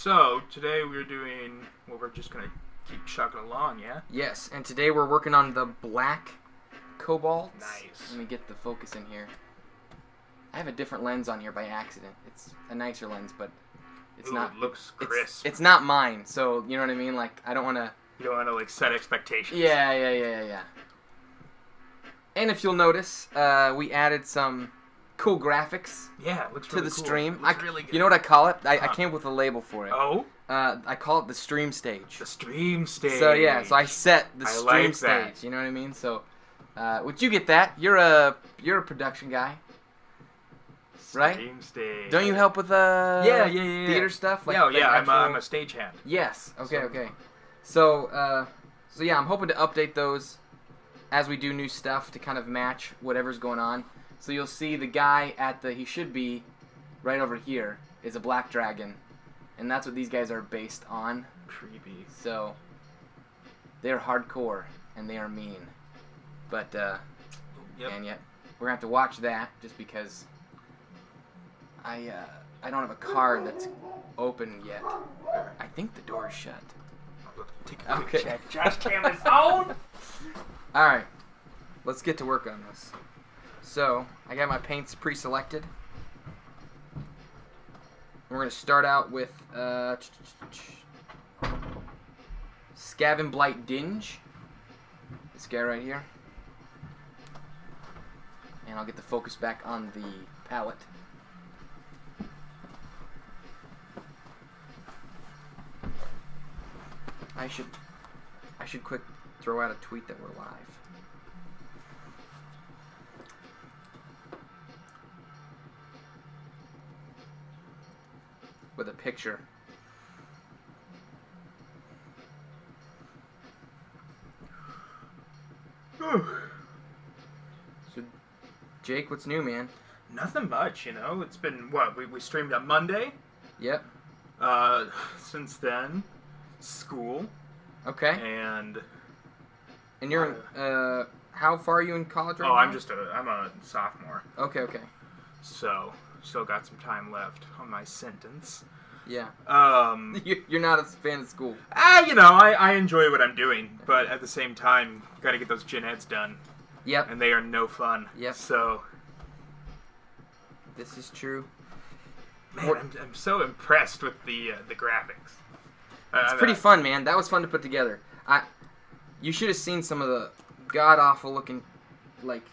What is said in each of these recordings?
So, today we're doing, well, we're just going to keep chugging along, yeah? Yes, and today we're working on the black Kobolds. Nice. Let me get the focus in here. I have a different lens on here by accident. It's a nicer lens, but it's not. It looks crisp. It's not mine, so you know what I mean? Like, I don't want to... You don't want to, like, set expectations. Yeah. And if you'll notice, we added some cool graphics it looks to really the cool. stream. It looks really good. You know what I call it? I came up with a label for it. Oh? I call it the stream stage. The stream stage. So yeah, so I set the stream stage. You know what I mean? So, would you get that? You're a production guy, right? Stream stage. Don't you help with theater stuff? I'm a stagehand. Yes. Okay. So yeah, I'm hoping to update those as we do new stuff to kind of match whatever's going on. So you'll see the guy he should be right over here is a black dragon. And that's what these guys are based on. Creepy. So, they're hardcore, and they are mean. But, and yet, we're going to have to watch that, just because I don't have a card that's open yet. I think the door is shut. Take a quick check. Josh Cameron's home! Alright, let's get to work on this. So, I got my paints pre-selected. We're going to start out with Scavin Blight Dinge. This guy right here. And I'll get the focus back on the palette. I should quick throw out a tweet that we're live. With a picture. So, Jake, what's new, man? Nothing much, you know. It's been, we streamed on Monday. Yep. Since then, school. Okay. And you're how far are you in college right now? I'm a sophomore. Okay. So, still got some time left on my sentence. Yeah. You're not a fan of school. I enjoy what I'm doing, but at the same time, got to get those gen eds done. Yep. And they are no fun. Yep. So, this is true. Man, I'm so impressed with the graphics. It's pretty fun, man. That was fun to put together. You should have seen some of the god awful looking, like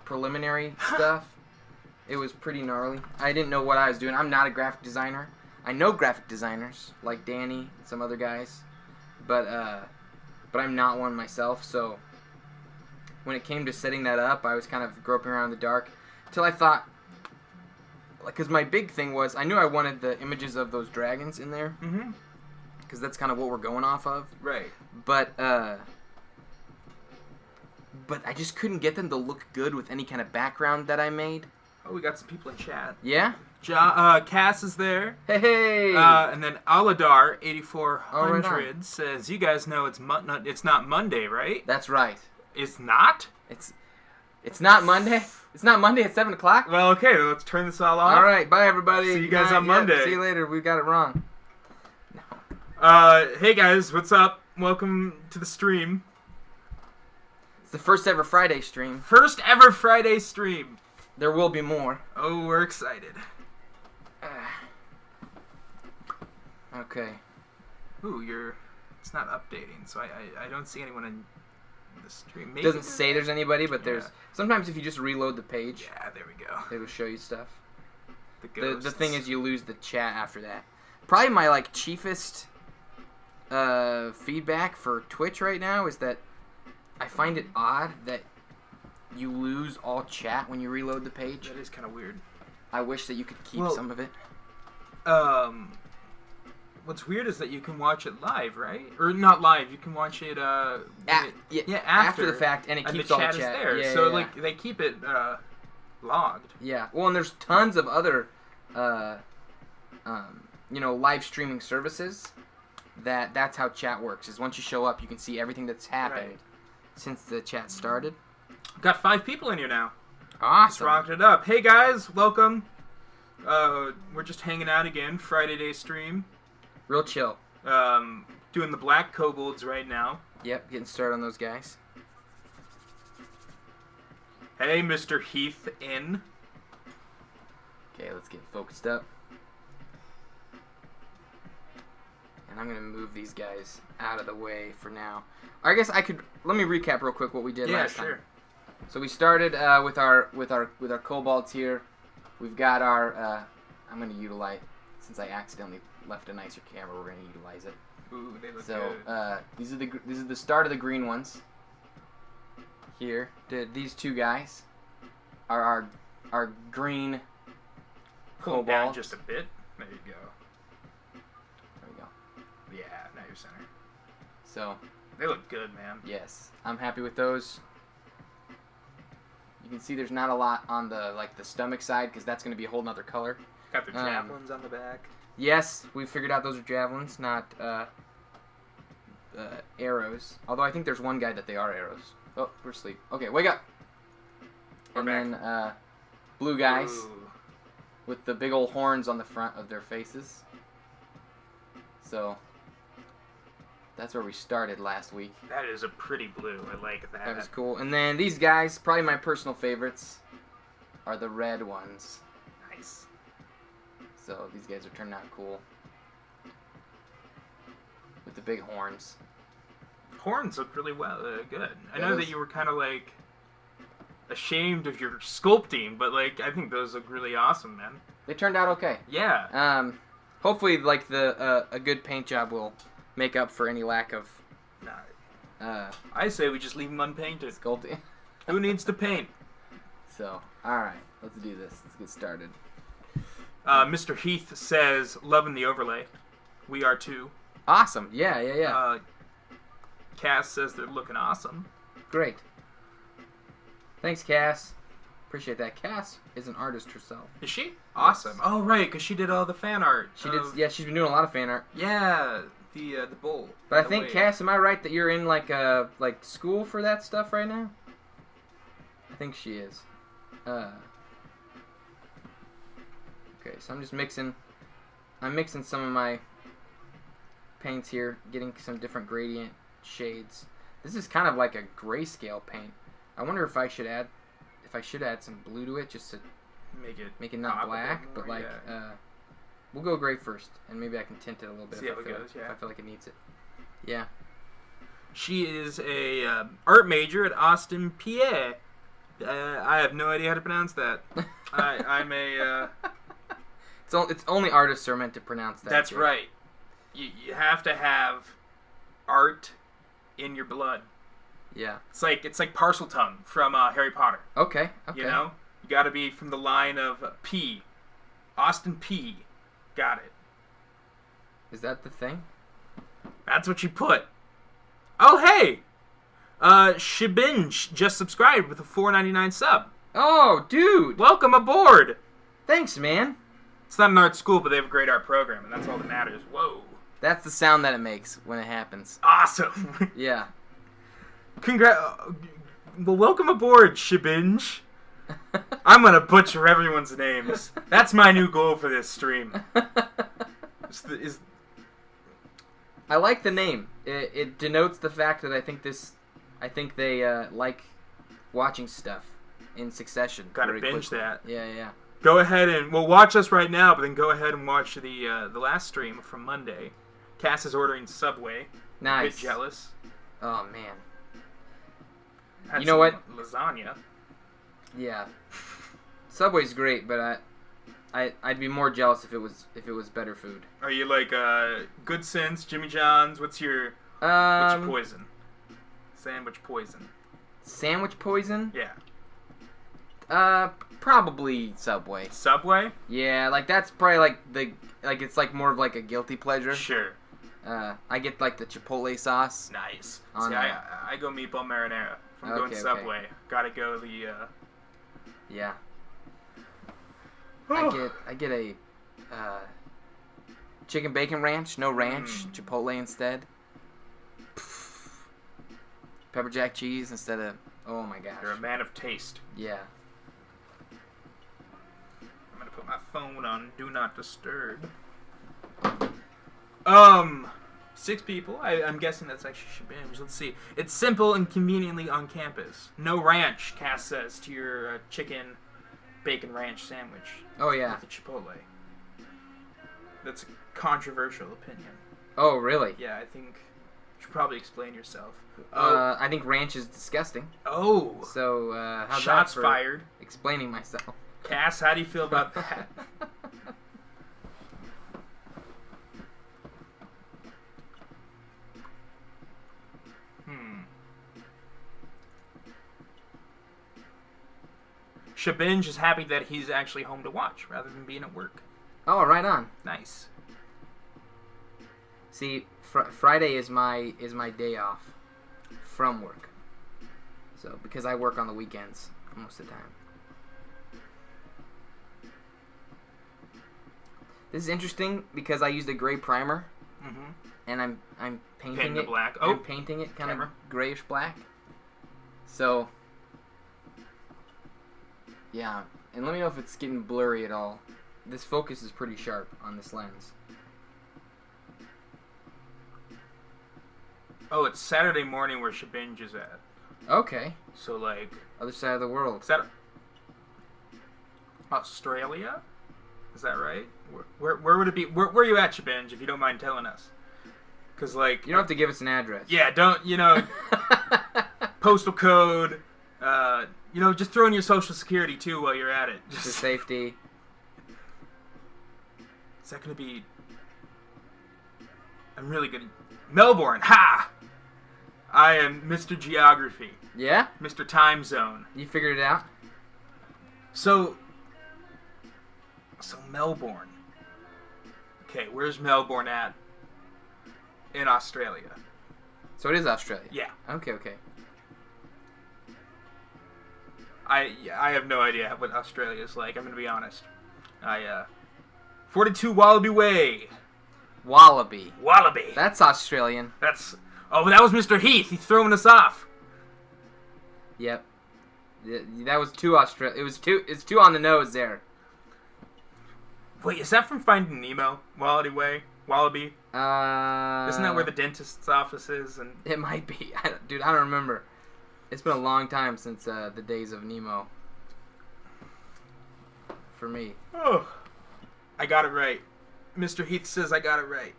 preliminary stuff. It was pretty gnarly. I didn't know what I was doing. I'm not a graphic designer. I know graphic designers like Danny and some other guys, but I'm not one myself. So when it came to setting that up, I was kind of groping around in the dark until I thought, because my big thing was I knew I wanted the images of those dragons in there, because that's kind of what we're going off of. Right. But I just couldn't get them to look good with any kind of background that I made. Oh, we got some people in chat. Yeah? Cass is there. Hey! And then Aladar 8400 right says, "You guys know it's not Monday, right?" That's right. It's not? It's not Monday. It's not Monday at 7 o'clock. Well, okay, let's turn this all off. All right, bye everybody. See you guys on Monday. See you later. We got it wrong. Hey guys, what's up? Welcome to the stream. It's the first ever Friday stream. First ever Friday stream. There will be more. Oh, we're excited. Okay. Ooh, it's not updating, so I don't see anyone in the stream. Maybe it doesn't say there's anybody, but there's... Sometimes if you just reload the page... Yeah, there we go. It'll show you stuff. The thing is you lose the chat after that. Probably my, chiefest feedback for Twitch right now is that I find it odd that you lose all chat when you reload the page. That is kind of weird. I wish that you could keep some of it. What's weird is that you can watch it live, right? Or not live. You can watch it. After the fact, and it keeps all the chat. Is there, yeah, so yeah. they keep it logged. Yeah. Well, and there's tons of other, live streaming services. That's how chat works. Is once you show up, you can see everything that's happened since the chat started. Got 5 people in here now. Awesome. Just rocked it up. Hey guys, welcome We're just hanging out again. Friday day stream. Real chill. Doing the black kobolds right now. Yep, getting started on those guys. Hey, Mr. Heath in. Okay, let's get focused up. And I'm going to move these guys out of the way for now. I guess I could... Let me recap real quick what we did last time. So we started with our kobolds here. We've got our... I'm going to utilize... Since I accidentally left a nicer camera, we're going to utilize it. Ooh, they look so, good. This is the start of the green ones. Here. These two guys are our green Pull kobolds. down just a bit. There you go. There we go. Yeah, now you're center. So... They look good, man. Yes, I'm happy with those. You can see there's not a lot on the stomach side because that's going to be a whole nother color. Got the javelins on the back. Yes, we figured out those are javelins, not arrows. Although I think there's one guy that they are arrows. Oh, we're asleep. Okay, wake up. We're back. Then blue guys Ooh. with the big old horns on the front of their faces. So... That's where we started last week. That is a pretty blue. I like that. That was cool. And then these guys, probably my personal favorites, are the red ones. Nice. So these guys are turning out cool. With the big horns. Horns look really good. I Yeah, know that you were kind of like ashamed of your sculpting, but like I think those look really awesome, man. They turned out okay. Yeah. Hopefully, like a good paint job will make up for any lack of I say we just leave them unpainted. sculpting. Who needs to paint? So, alright, let's do this. Let's get started. Mr. Heath says, loving the overlay. We are too. Awesome. Yeah. Cass says they're looking awesome. Great. Thanks, Cass. Appreciate that. Cass is an artist herself. Is she? Awesome. Yes. Oh, right, because she did all the fan art. She did. Yeah, she's been doing a lot of fan art. Yeah, the bull. But I think, Cass, am I right that you're in like school for that stuff right now? I think she is. Okay, so I'm just mixing. I'm mixing some of my paints here, getting some different gradient shades. This is kind of like a grayscale paint. I wonder if I should add some blue to it just to make it not black, but like we'll go gray first, and maybe I can tint it a little bit if I feel like it needs it. Yeah. She is a art major at Austin, PA. I have no idea how to pronounce that. I'm a... It's only artists are meant to pronounce that. That's right. You have to have art in your blood. Yeah. It's like parcel tongue from Harry Potter. Okay. You know? You got to be from the line of P. Austin P. Got it. Is that the thing? That's what you put. Oh, hey! Shibinj just subscribed with a $4.99 sub. Oh, dude! Welcome aboard! Thanks, man. It's not an art school, but they have a great art program, and that's all that matters. Whoa. That's the sound that it makes when it happens. Awesome! Yeah. Well, welcome aboard, Shibinj. I'm gonna butcher everyone's names. That's my new goal for this stream. I like the name. It denotes the fact that I think they like watching stuff in succession. Gotta binge quickly. that. Yeah. Go ahead and watch us right now, but then go ahead and watch the last stream from Monday. Cass is ordering Subway. Nice. A bit jealous. Oh man. Had you know what? Lasagna. Yeah. Subway's great, but I'd be more jealous if it was better food. Are you like Good Sense, Jimmy John's? What's your poison? Sandwich poison. Sandwich poison? Yeah. Probably Subway. Subway? Yeah, like that's probably it's like more of like a guilty pleasure. Sure. I get like the chipotle sauce. Nice. See, I go meatball marinara. If I'm going Okay. Subway, gotta go the. Yeah. I get a chicken bacon ranch, no ranch, chipotle instead. Pepper jack cheese instead of. Oh my gosh. You're a man of taste. Yeah. I'm gonna put my phone on Do Not Disturb. 6 people. I'm guessing that's actually Shabinge. Let's see. It's simple and conveniently on campus. No ranch, Cass says to your chicken bacon ranch sandwich. Oh, yeah. With the Chipotle. That's a controversial opinion. Oh, really? Yeah, I think you should probably explain yourself. I think ranch is disgusting. Oh. So, how's Shots that for fired. explaining myself? Cass, how do you feel about that? Shabinge is happy that he's actually home to watch rather than being at work. Oh, right on. Nice. See, Friday is my day off from work. So, because I work on the weekends most of the time. This is interesting because I used a gray primer, and I'm painting it black. Oh, I'm painting it kind of grayish black. So, yeah, and let me know if it's getting blurry at all. This focus is pretty sharp on this lens. Oh, it's Saturday morning where Shabinge is at. Okay. So, like... Other side of the world. Is that Australia? Is that right? Where would it be? Where are you at, Shabinge, if you don't mind telling us? Because, like... You don't have to give us an address. Yeah, don't, postal code, just throw in your social security, too, while you're at it. Just for safety. Is that going to be... I'm really good. Melbourne, ha! I am Mr. Geography. Yeah? Mr. Time Zone. You figured it out? So Melbourne. Okay, where's Melbourne at? In Australia. So it is Australia? Yeah. Okay. I have no idea what Australia is like, I'm going to be honest. 42 Wallaby Way. Wallaby. That's Australian. Oh, that was Mr. Heath. He's throwing us off. Yep. That was too Australian. It's too on the nose there. Wait, is that from Finding Nemo? Wallaby Way? Wallaby? Isn't that where the dentist's office is? And it might be. Dude, I don't remember. It's been a long time since the days of Nemo. For me. Oh, I got it right. Mr. Heath says I got it right.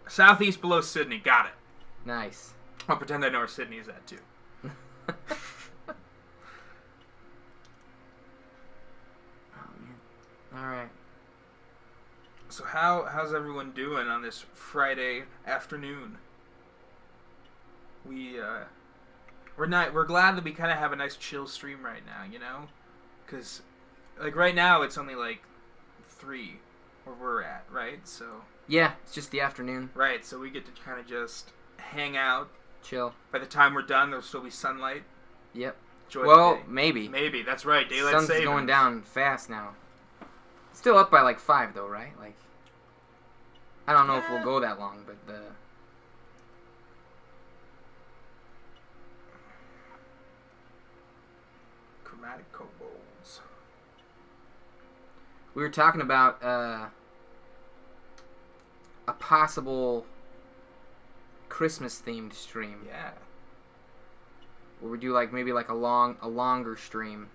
Southeast below Sydney. Got it. Nice. I'll pretend I know where Sydney is at, too. Oh, man. Alright. So how's everyone doing on this Friday afternoon? We're glad that we kind of have a nice chill stream right now, because like right now it's only like 3 where we're at, right? So yeah, it's just the afternoon. Right, so we get to kind of just hang out, chill. By the time we're done, there'll still be sunlight. Yep. Enjoy the day. Maybe. Maybe, that's right. Daylight Sun's savings. going down fast now. Still up by like 5 though, right? Like, I don't know if we'll go that long, but the Chromatic Kobolds. We were talking about a possible Christmas themed stream. Yeah. Where we do like maybe like a longer stream.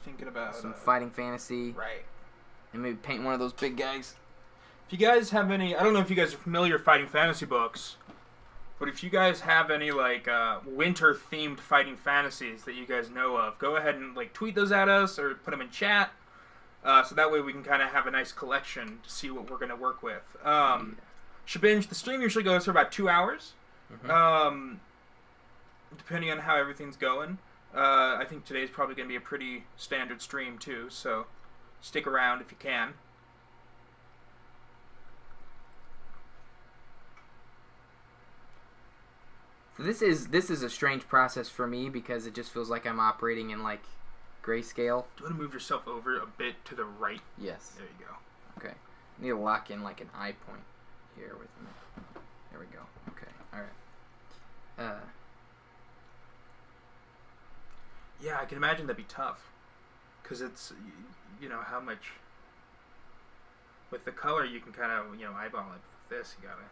Thinking about some fighting fantasy. Right. And maybe paint one of those big guys. If you guys have any, I don't know if you guys are familiar with fighting fantasy books, but if you guys have any like winter themed fighting fantasies that you guys know of, go ahead and like tweet those at us or put them in chat. So that way we can kind of have a nice collection to see what we're going to work with. Shabinge, the stream usually goes for about 2 hours. Mm-hmm. Depending on how everything's going. I think today's probably going to be a pretty standard stream too, so stick around if you can. So this is a strange process for me because it just feels like I'm operating in like grayscale. Do you want to move yourself over a bit to the right? Yes. There you go. Okay. I need to lock in like an eye point here with me. There we go. Okay. All right. Yeah, I can imagine that'd be tough. because it's, you know, how much with the color you can kind of, you know, eyeball it. With this, you gotta.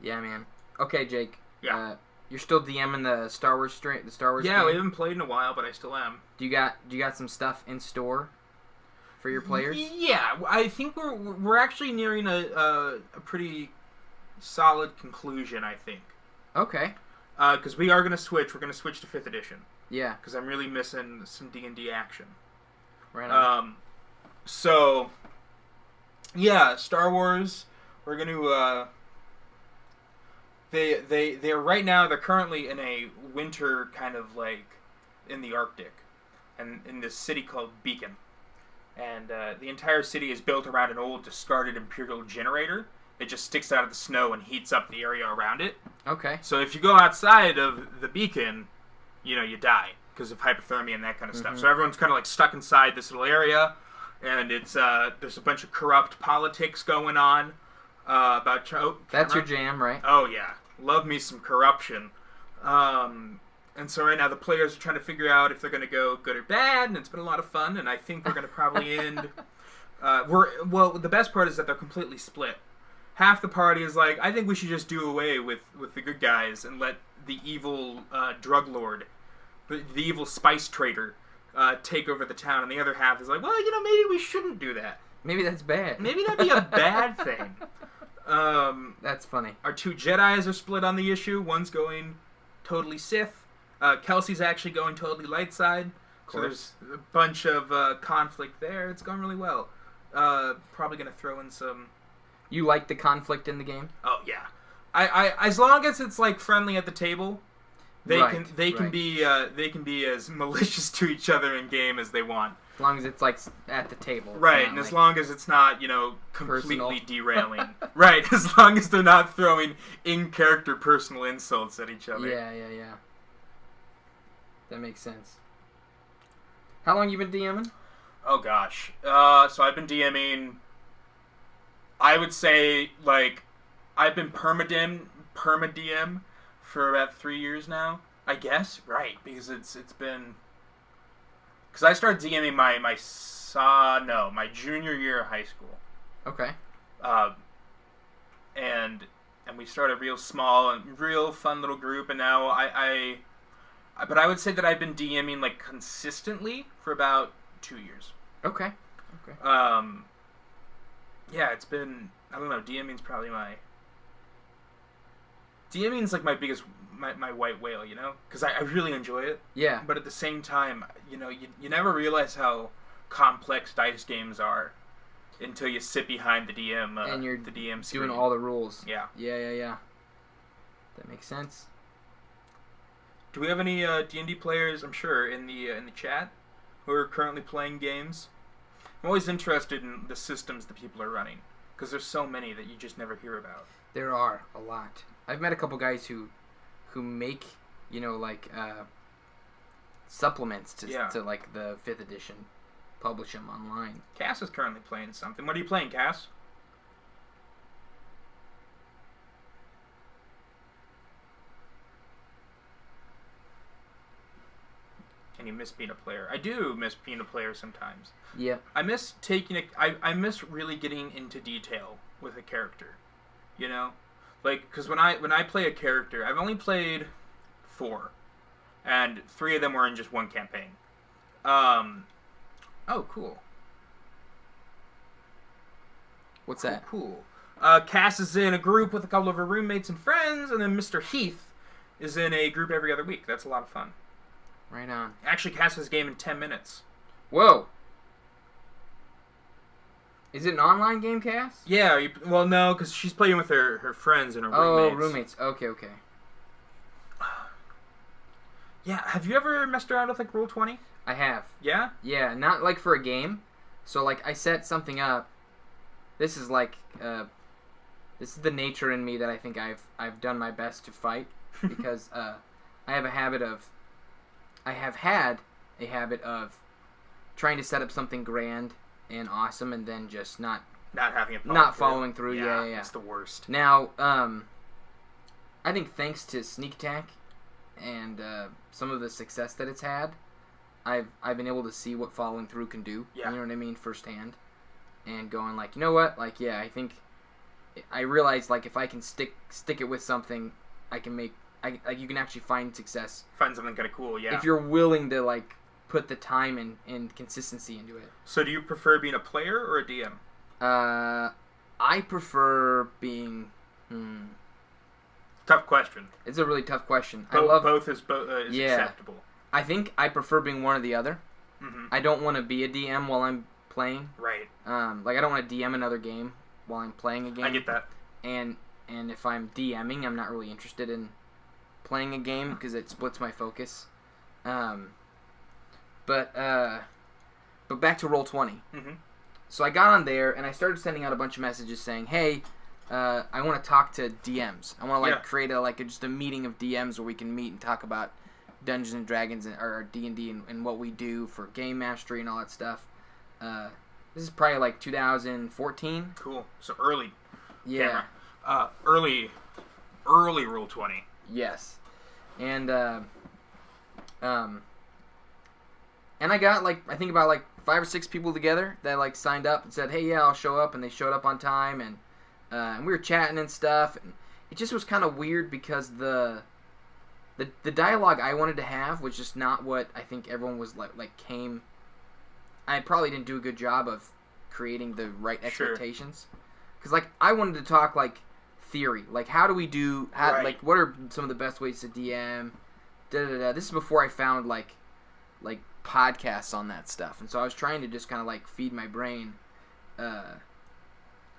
Yeah, man. Okay, Jake. Yeah. You're still DMing the Star Wars Yeah, game? we haven't played in a while, but I still am. Do you got some stuff in store for your players? Yeah, I think we're actually nearing a pretty solid conclusion, I think. Okay. Because we are going to switch. We're going to switch to 5th edition. Yeah. Because I'm really missing some D&D action. Right on. So, yeah, Star Wars, we're going to... They're right now, they're currently in a winter kind of like in the Arctic. And in this city called Beacon. And the entire city is built around an old discarded Imperial generator. It just sticks out of the snow and heats up the area around it. Okay. So if you go outside of the beacon, you know, you die because of hypothermia and that kind of stuff. So everyone's kind of like stuck inside this little area, and it's there's a bunch of corrupt politics going on about. That's your jam, right? Oh yeah, love me some corruption. And so right now the players are trying to figure out if they're going to go good or bad, and it's been a lot of fun. And I think we're going to probably end. The best part is that they're completely split. Half the party is like, I think we should just do away with the good guys and let the evil drug lord, the evil spice trader, take over the town. And the other half is like, well, you know, maybe we shouldn't do that. Maybe that's bad. Maybe that'd be a bad thing. That's funny. Our 2 Jedis are split on the issue. One's going totally Sith. Kelsey's actually going totally light side. So there's a bunch of conflict there. It's going really well. Probably going to throw in some... You like the conflict in the game? Oh yeah, I as long as it's like friendly at the table, they can be as malicious to each other in game as they want. As long as it's like at the table, right? And as long as it's not, you know, completely personal. Derailing, right? As long as they're not throwing in-character personal insults at each other. Yeah. That makes sense. How long you been DMing? Oh gosh, so I've been DMing. I would say, like, I've been perma-DM for about 3 years now, I guess. Right, because it's been... Because I started DMing my junior year of high school. Okay. And we started real small and real fun little group, and now but I would say that I've been DMing, like, consistently for about 2 years. Okay. Yeah, it's been, I don't know, DMing's probably DMing's like my biggest, my white whale, you know? Because I really enjoy it. Yeah. But at the same time, you know, you never realize how complex dice games are until you sit behind the DM, and you're the DM screen. doing all the rules. Yeah. Yeah. That makes sense. Do we have any D&D players, I'm sure, in the chat who are currently playing games? I'm always interested in the systems that people are running, because there's so many that you just never hear about. There are a lot. I've met a couple guys who make, you know, like supplements to like the 5th edition, publish them online. Cass is currently playing something. What are you playing, Cass? And you miss being a player. I do miss being a player sometimes. Yeah. I miss I miss really getting into detail with a character. You know? Like, because when I play a character, I've only played 4. And 3 of them were in just one campaign. Oh, cool. What's that? Cool. Cass is in a group with a couple of her roommates and friends, and then Mr. Heath is in a group every other week. That's a lot of fun. Right on. Actually, Cass has a game in 10 minutes. Whoa. Is it an online game, Cass? Yeah, well, no, because she's playing with her friends and her roommates. Oh, roommates. Okay. Yeah, have you ever messed around with, like, Roll20? I have. Yeah? Yeah, not, like, for a game. So, like, I set something up. This is, like, this is the nature in me that I think I've done my best to fight. Because I have had a habit of trying to set up something grand and awesome and then just not having it following through. Yeah. It's the worst. Now, I think thanks to Sneak Attack and some of the success that it's had, I've been able to see what following through can do. Yeah. You know what I mean, firsthand, and going like, you know what, like yeah, I think I realized like if I can stick it with something, I can make you can actually find success. Find something kind of cool, yeah. If you're willing to like put the time and consistency into it. So do you prefer being a player or a DM? I prefer being. Tough question. It's a really tough question. Both is acceptable. I think I prefer being one or the other. Mm-hmm. I don't want to be a DM while I'm playing. Right. Like I don't want to DM another game while I'm playing a game. I get that. And if I'm DMing, I'm not really interested in playing a game because it splits my focus. But back to Roll20. Mm-hmm. So I got on there and I started sending out a bunch of messages saying, "Hey, I want to talk to DMs. I want to create just a meeting of DMs where we can meet and talk about Dungeons and Dragons or D&D and what we do for game mastery and all that stuff." This is probably like 2014. Cool. So early. Yeah. Camera. Early Roll20. Yes. And I got I think about 5 or 6 people together that signed up and said, "Hey, yeah, I'll show up," and they showed up on time and we were chatting and stuff. And it just was kind of weird because the dialogue I wanted to have was just not what I think everyone was came. I probably didn't do a good job of creating the right expectations because I wanted to talk theory, how do we do what are some of the best ways to DM. This is before I found like podcasts on that stuff, and so I was trying to just kind of feed my brain,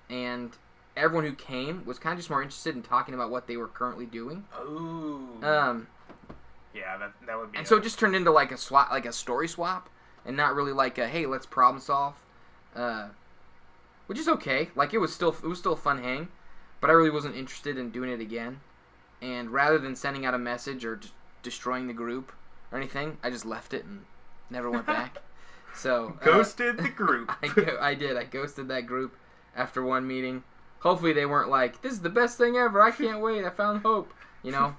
and everyone who came was kind of just more interested in talking about what they were currently doing. Ooh. Yeah, that would be. And so it just turned into a swap, a story swap, and not really a hey, let's problem solve, which is okay. It was still a fun hang, but I really wasn't interested in doing it again. And rather than sending out a message or just destroying the group or anything, I just left it and never went back. So ghosted the group. I did. I ghosted that group after one meeting. Hopefully they weren't this is the best thing ever. I can't wait. I found hope. Nah.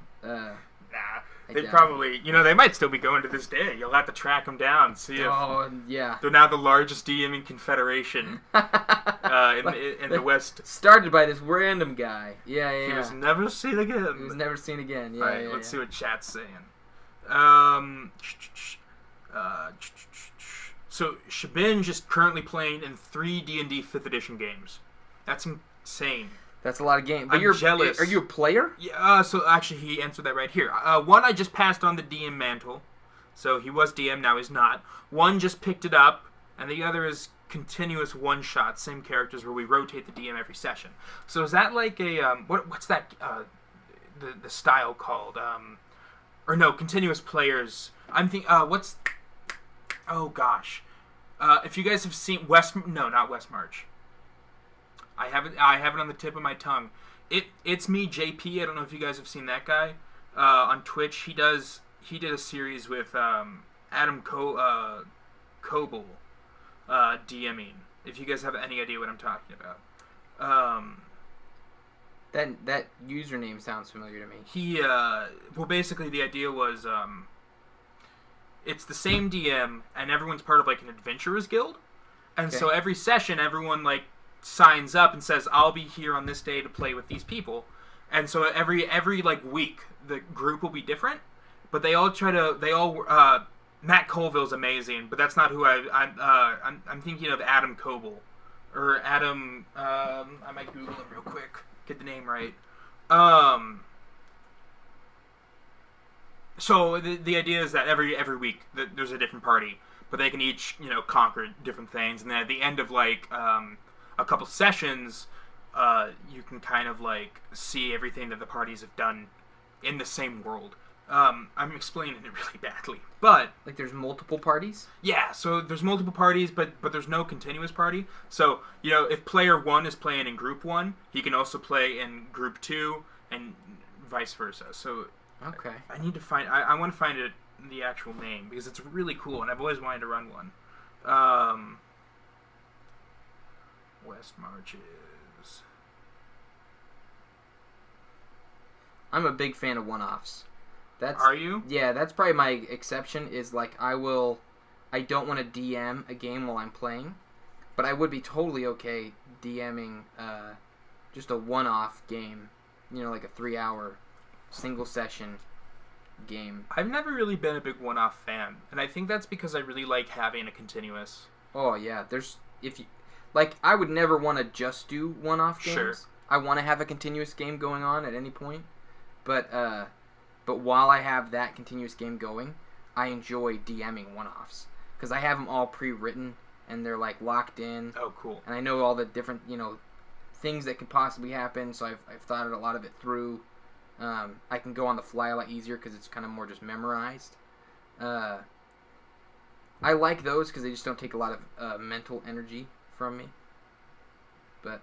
They probably, they might still be going to this day. You'll have to track them down, see if... Oh, yeah. They're now the largest DMing confederation in the West. Started by this random guy. Yeah. He was never seen again. He was never seen again. Yeah, All right, let's see what chat's saying. So, Shabin just currently playing in 3 D&D 5th edition games. That's insane. That's a lot of games. But you're jealous. Are you a player? Yeah. So actually, he answered that right here. One, I just passed on the DM mantle, so he was DM. Now he's not. One just picked it up, and the other is continuous one shot, same characters where we rotate the DM every session. So is that a what's that the style called? Or no, continuous players. I'm thinking. What's? Oh gosh. If you guys have seen not West March. I have it on the tip of my tongue. It's me, JP. I don't know if you guys have seen that guy on Twitch. He did a series with Adam Kobolds DMing. If you guys have any idea what I'm talking about. That username sounds familiar to me. He basically the idea was it's the same DM and everyone's part of an adventurers guild, and so every session everyone signs up and says, "I'll be here on this day to play with these people," and so every week the group will be different, but they all Matt Colville's amazing, but that's not who I'm thinking of. Adam Kobold or Adam. I might Google him real quick, get the name right. So the idea is that every week there's a different party, but they can each conquer different things, and then at the end of a couple sessions, you can kind of see everything that the parties have done in the same world. I'm explaining it really badly, but there's multiple parties. Yeah, so there's multiple parties, but there's no continuous party. So if player 1 is playing in group 1, he can also play in group 2, and vice versa. So okay, I need to find. I want to find it the actual name because it's really cool, and I've always wanted to run one. West Marches. I'm a big fan of one-offs. Are you? Yeah, that's probably my exception. Is I will I don't want to DM a game while I'm playing, but I would be totally okay DMing just a one-off game, like a 3-hour single session game. I've never really been a big one-off fan, and I think that's because I really like having a continuous. Oh yeah, I would never want to just do one-off games. Sure. I want to have a continuous game going on at any point, but while I have that continuous game going, I enjoy DMing one-offs because I have them all pre-written and they're like locked in. Oh, cool. And I know all the different things that could possibly happen, so I've thought a lot of it through. I can go on the fly a lot easier because it's kind of more just memorized. I like those because they just don't take a lot of mental energy from me. But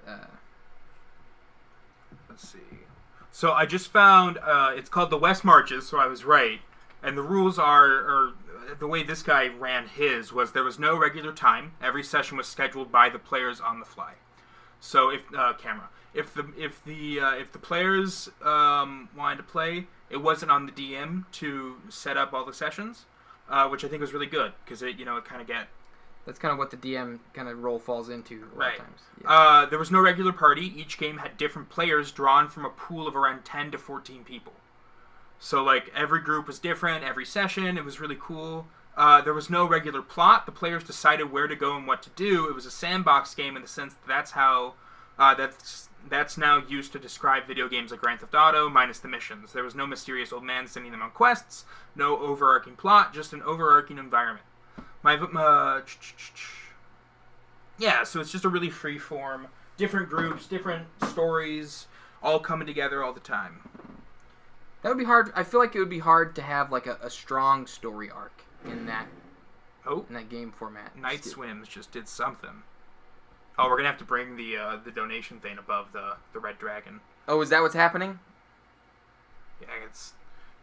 let's see. So I just found it's called the West Marches, so I was right. And the rules are the way this guy ran his was there was no regular time. Every session was scheduled by the players on the fly. So if the players wanted to play, it wasn't on the DM to set up all the sessions, which I think was really good because it kind of that's kind of what the DM kind of role falls into a lot of times. Yeah. There was no regular party. Each game had different players drawn from a pool of around 10 to 14 people. So, like, every group was different, every session. It was really cool. There was no regular plot. The players decided where to go and what to do. It was a sandbox game in the sense that that's how... that's now used to describe video games like Grand Theft Auto, minus the missions. There was no mysterious old man sending them on quests, no overarching plot, just an overarching environment. Yeah, so it's just a really free form, different groups, different stories, all coming together all the time. That would be hard. I feel like it would be hard to have like a strong story arc in that game format. Night Swims just did something. Oh, we're gonna have to bring the donation thing above the red dragon. Oh, is that what's happening? Yeah,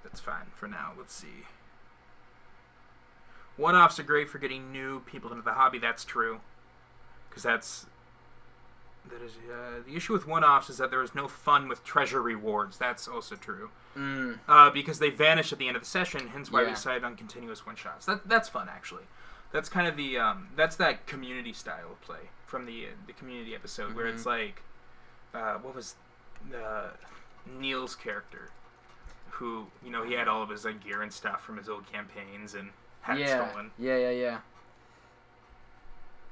that's fine for now. Let's see. One-offs are great for getting new people into the hobby. That's true, because that is the issue with one-offs is that there is no fun with treasure rewards. That's also true, because they vanish at the end of the session. Hence why we decided on continuous one-shots. That's fun actually. That's kind of the that's that community style of play from the community episode where it's like, what was Neil's character, who he had all of his like gear and stuff from his old campaigns and had it stolen. Yeah,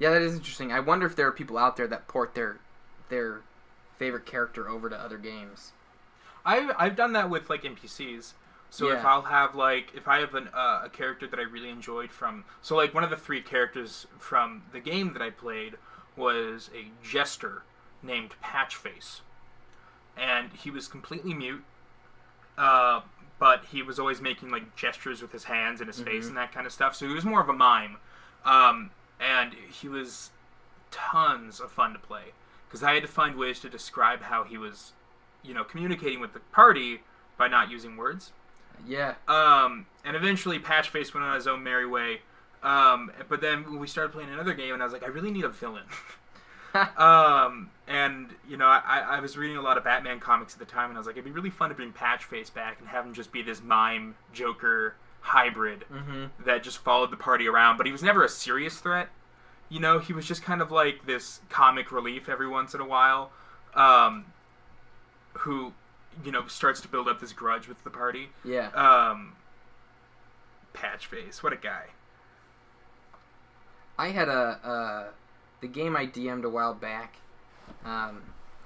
that is interesting. I wonder if there are people out there that port their favorite character over to other games. I've done that with like NPCs. So if I have a character that I really enjoyed from... So like one of the 3 characters from the game that I played was a jester named Patchface. And he was completely mute, but he was always making like gestures with his hands and his face and that kind of stuff. So he was more of a mime. And he was tons of fun to play. Because I had to find ways to describe how he was, communicating with the party by not using words. Yeah. And eventually Patchface went on his own merry way. But then we started playing another game, and I was like, I really need a villain. And, I was reading a lot of Batman comics at the time, and I was like, it'd be really fun to bring Patchface back and have him just be this mime Joker hybrid that just followed the party around. But he was never a serious threat. He was just kind of like this comic relief every once in a while, who... starts to build up this grudge with the party. Yeah. Patchface, what a guy. I had the game I DM'd a while back.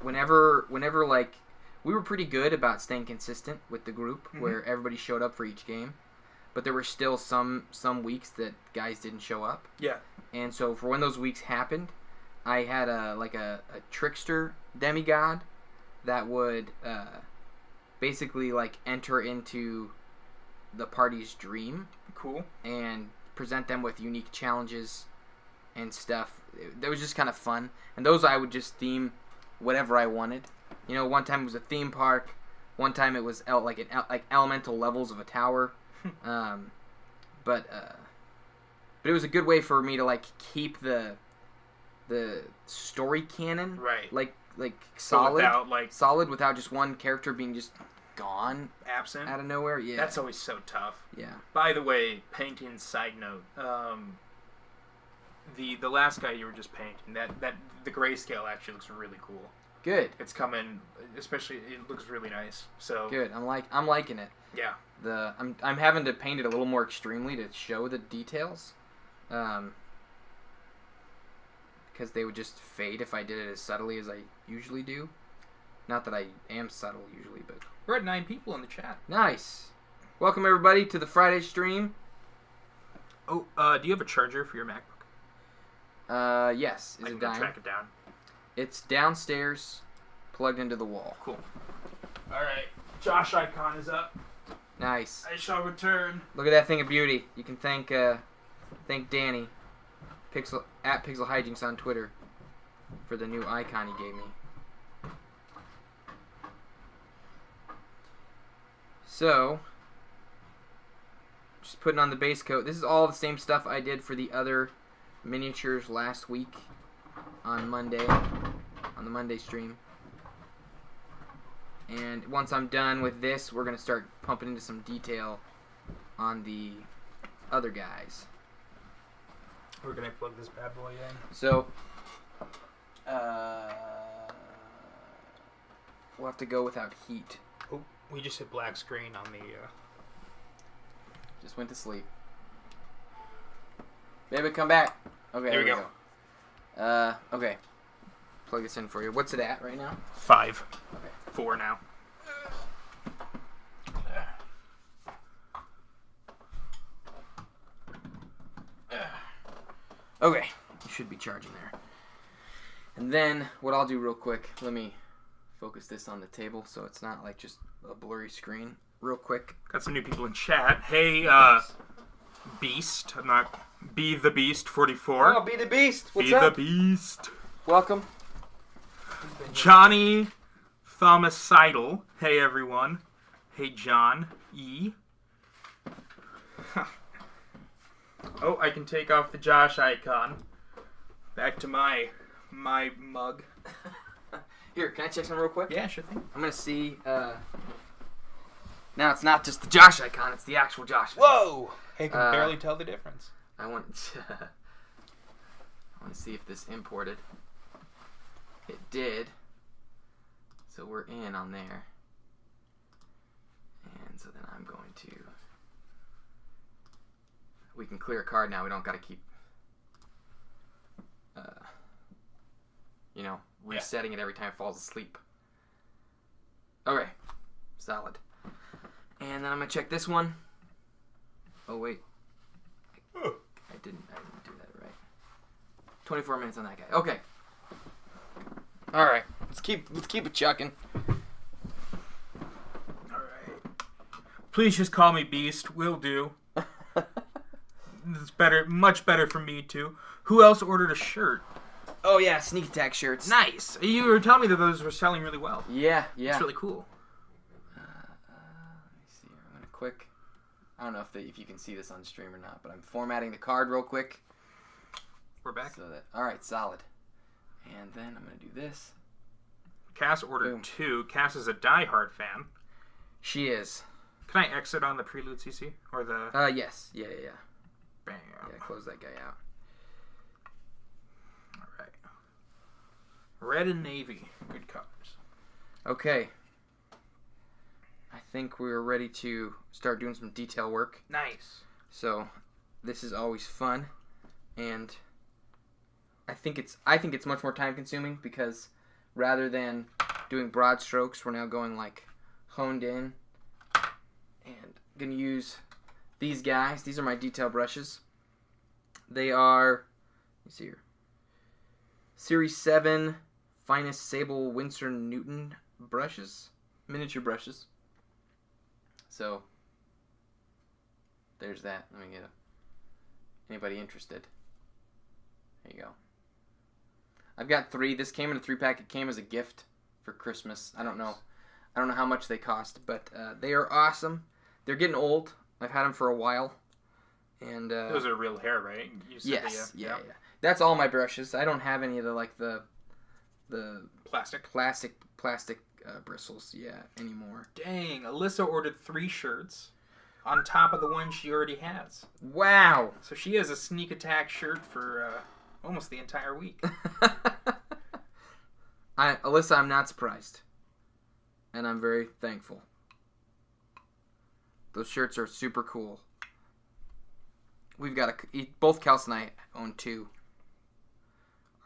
Whenever like we were pretty good about staying consistent with the group, where everybody showed up for each game, but there were still some weeks that guys didn't show up. Yeah. And so for when those weeks happened, I had a trickster demigod that would basically like enter into the party's dream. Cool. And present them with unique challenges and stuff. That was just kind of fun. And those I would just theme whatever I wanted. One time it was a theme park. One time it was like elemental levels of a tower. But it was a good way for me to like keep the story canon like solid without just one character being just gone, absent out of nowhere. Yeah, that's always so tough. Yeah. By the way, painting side note, the last guy you were just painting, that the grayscale actually looks really cool. Good. It's coming, especially it looks really nice. So Good. I'm liking it. yeah. I'm having to paint it a little more extremely to show the details, because they would just fade if I did it as subtly as I usually do. Not that I am subtle usually, but We're at 9 people in the chat. nice. Welcome everybody to the Friday stream. Oh, do you have a charger for your MacBook? Yes. Is I it can go dying? track it down. It's downstairs, plugged into the wall. Cool. All right, Josh icon is up. Nice. I shall return. Look at that thing of beauty. You can thank Danny, Pixel Hijinks on Twitter, for the new icon he gave me. So, just putting on the base coat. This is all the same stuff I did for the other miniatures last week on Monday, on the Monday stream. And once I'm done with this, we're going to start pumping into some detail on the other guys. We're gonna plug this bad boy in. So, we'll have to go without heat. Oh, we just hit black screen on the. Just went to sleep. Baby, come back. Okay, There we go. Okay. Plug this in for you. What's it at right now? 5. Okay. 4 now. Okay. You should be charging there. And then, what I'll do real quick, let me focus this on the table so it's not like just a blurry screen. Real quick. Got some new people in chat. Hey, Beast. I'm not. Be the Beast 44. Oh, be the beast. What's Be up? the Beast. Welcome. Johnny Thomasidal. Hey, everyone. Hey, John E. Oh, I can take off the Josh icon. Back to my mug. Here, can I check something real quick? Yeah, sure thing. I'm gonna see. Now it's not just the Josh icon; it's the actual Josh. Face. Whoa! Hey, can Uh, barely tell the difference. I want to see if this imported. It did. So we're in on there. And so then I'm going to. We can clear a card now. We don't got to keep. Resetting it every time it falls asleep. Okay, solid. And then I'm gonna check this one. Oh wait, I didn't do that right. 24 minutes on that guy. Okay. All right, let's keep it chucking. All right. Please just call me Beast. Will do. It's better, much better for me too. Who else ordered a shirt? Oh yeah, sneak attack shirts. Nice. You were telling me that those were selling really well. Yeah. It's really cool. Let me see here. I'm gonna quick. I don't know if you can see this on stream or not, but I'm formatting the card real quick. We're back. All right, solid. And then I'm gonna do this. Cass ordered Boom. 2. Cass is a diehard fan. She is. Can I exit on the Prelude CC or the? Yes. Yeah. Bam. Yeah, close that guy out. All right. Red and navy, good colors. Okay. I think we're ready to start doing some detail work. Nice. So, this is always fun, and I think it's much more time consuming because rather than doing broad strokes, we're now going like honed in, and gonna use these guys. These are my detail brushes. They are, let me see here, Series 7 Finest Sable Winsor Newton brushes, miniature brushes. So, there's that. Let me get anybody interested. There you go. I've got 3. This came in a 3-pack. It came as a gift for Christmas. I don't know how much they cost, but they are awesome. They're getting old. I've had them for a while. And those are real hair, right? You said yes, yeah. That's all my brushes. I don't have any of the plastic bristles, anymore. Dang, Alyssa ordered 3 shirts on top of the one she already has. Wow. So she has a sneak attack shirt for almost the entire week. Alyssa, I'm not surprised. And I'm very thankful. Those shirts are super cool. We've got both Kels and I own 2.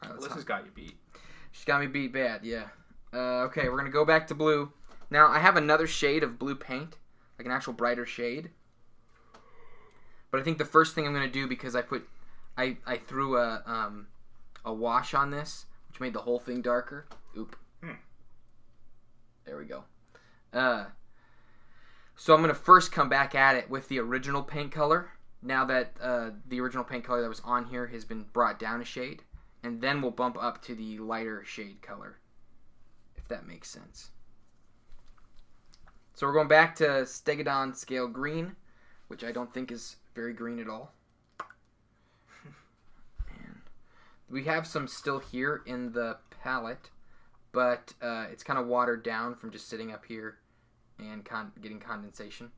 Right, Alyssa's got you beat. She's got me beat bad, yeah. Okay, we're going to go back to blue. Now, I have another shade of blue paint, like an actual brighter shade. But I think the first thing I'm going to do, because I threw a wash on this, which made the whole thing darker. Oop. There we go. So I'm going to first come back at it with the original paint color, now that the original paint color that was on here has been brought down a shade. And then we'll bump up to the lighter shade color, if that makes sense. So we're going back to Stegodon Scale Green, which I don't think is very green at all. And we have some still here in the palette, but it's kind of watered down from just sitting up here and getting condensation.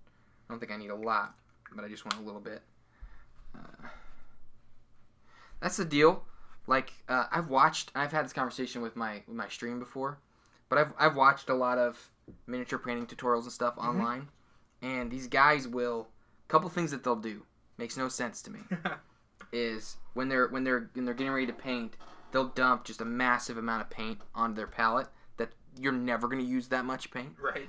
I don't think I need a lot, but I just want a little bit. That's the deal. Like, I've had this conversation with my stream before, but I've watched a lot of miniature painting tutorials and stuff online, and these guys a couple things that they'll do, makes no sense to me, is when they're getting ready to paint, they'll dump just a massive amount of paint onto their palette that you're never going to use that much paint. Right.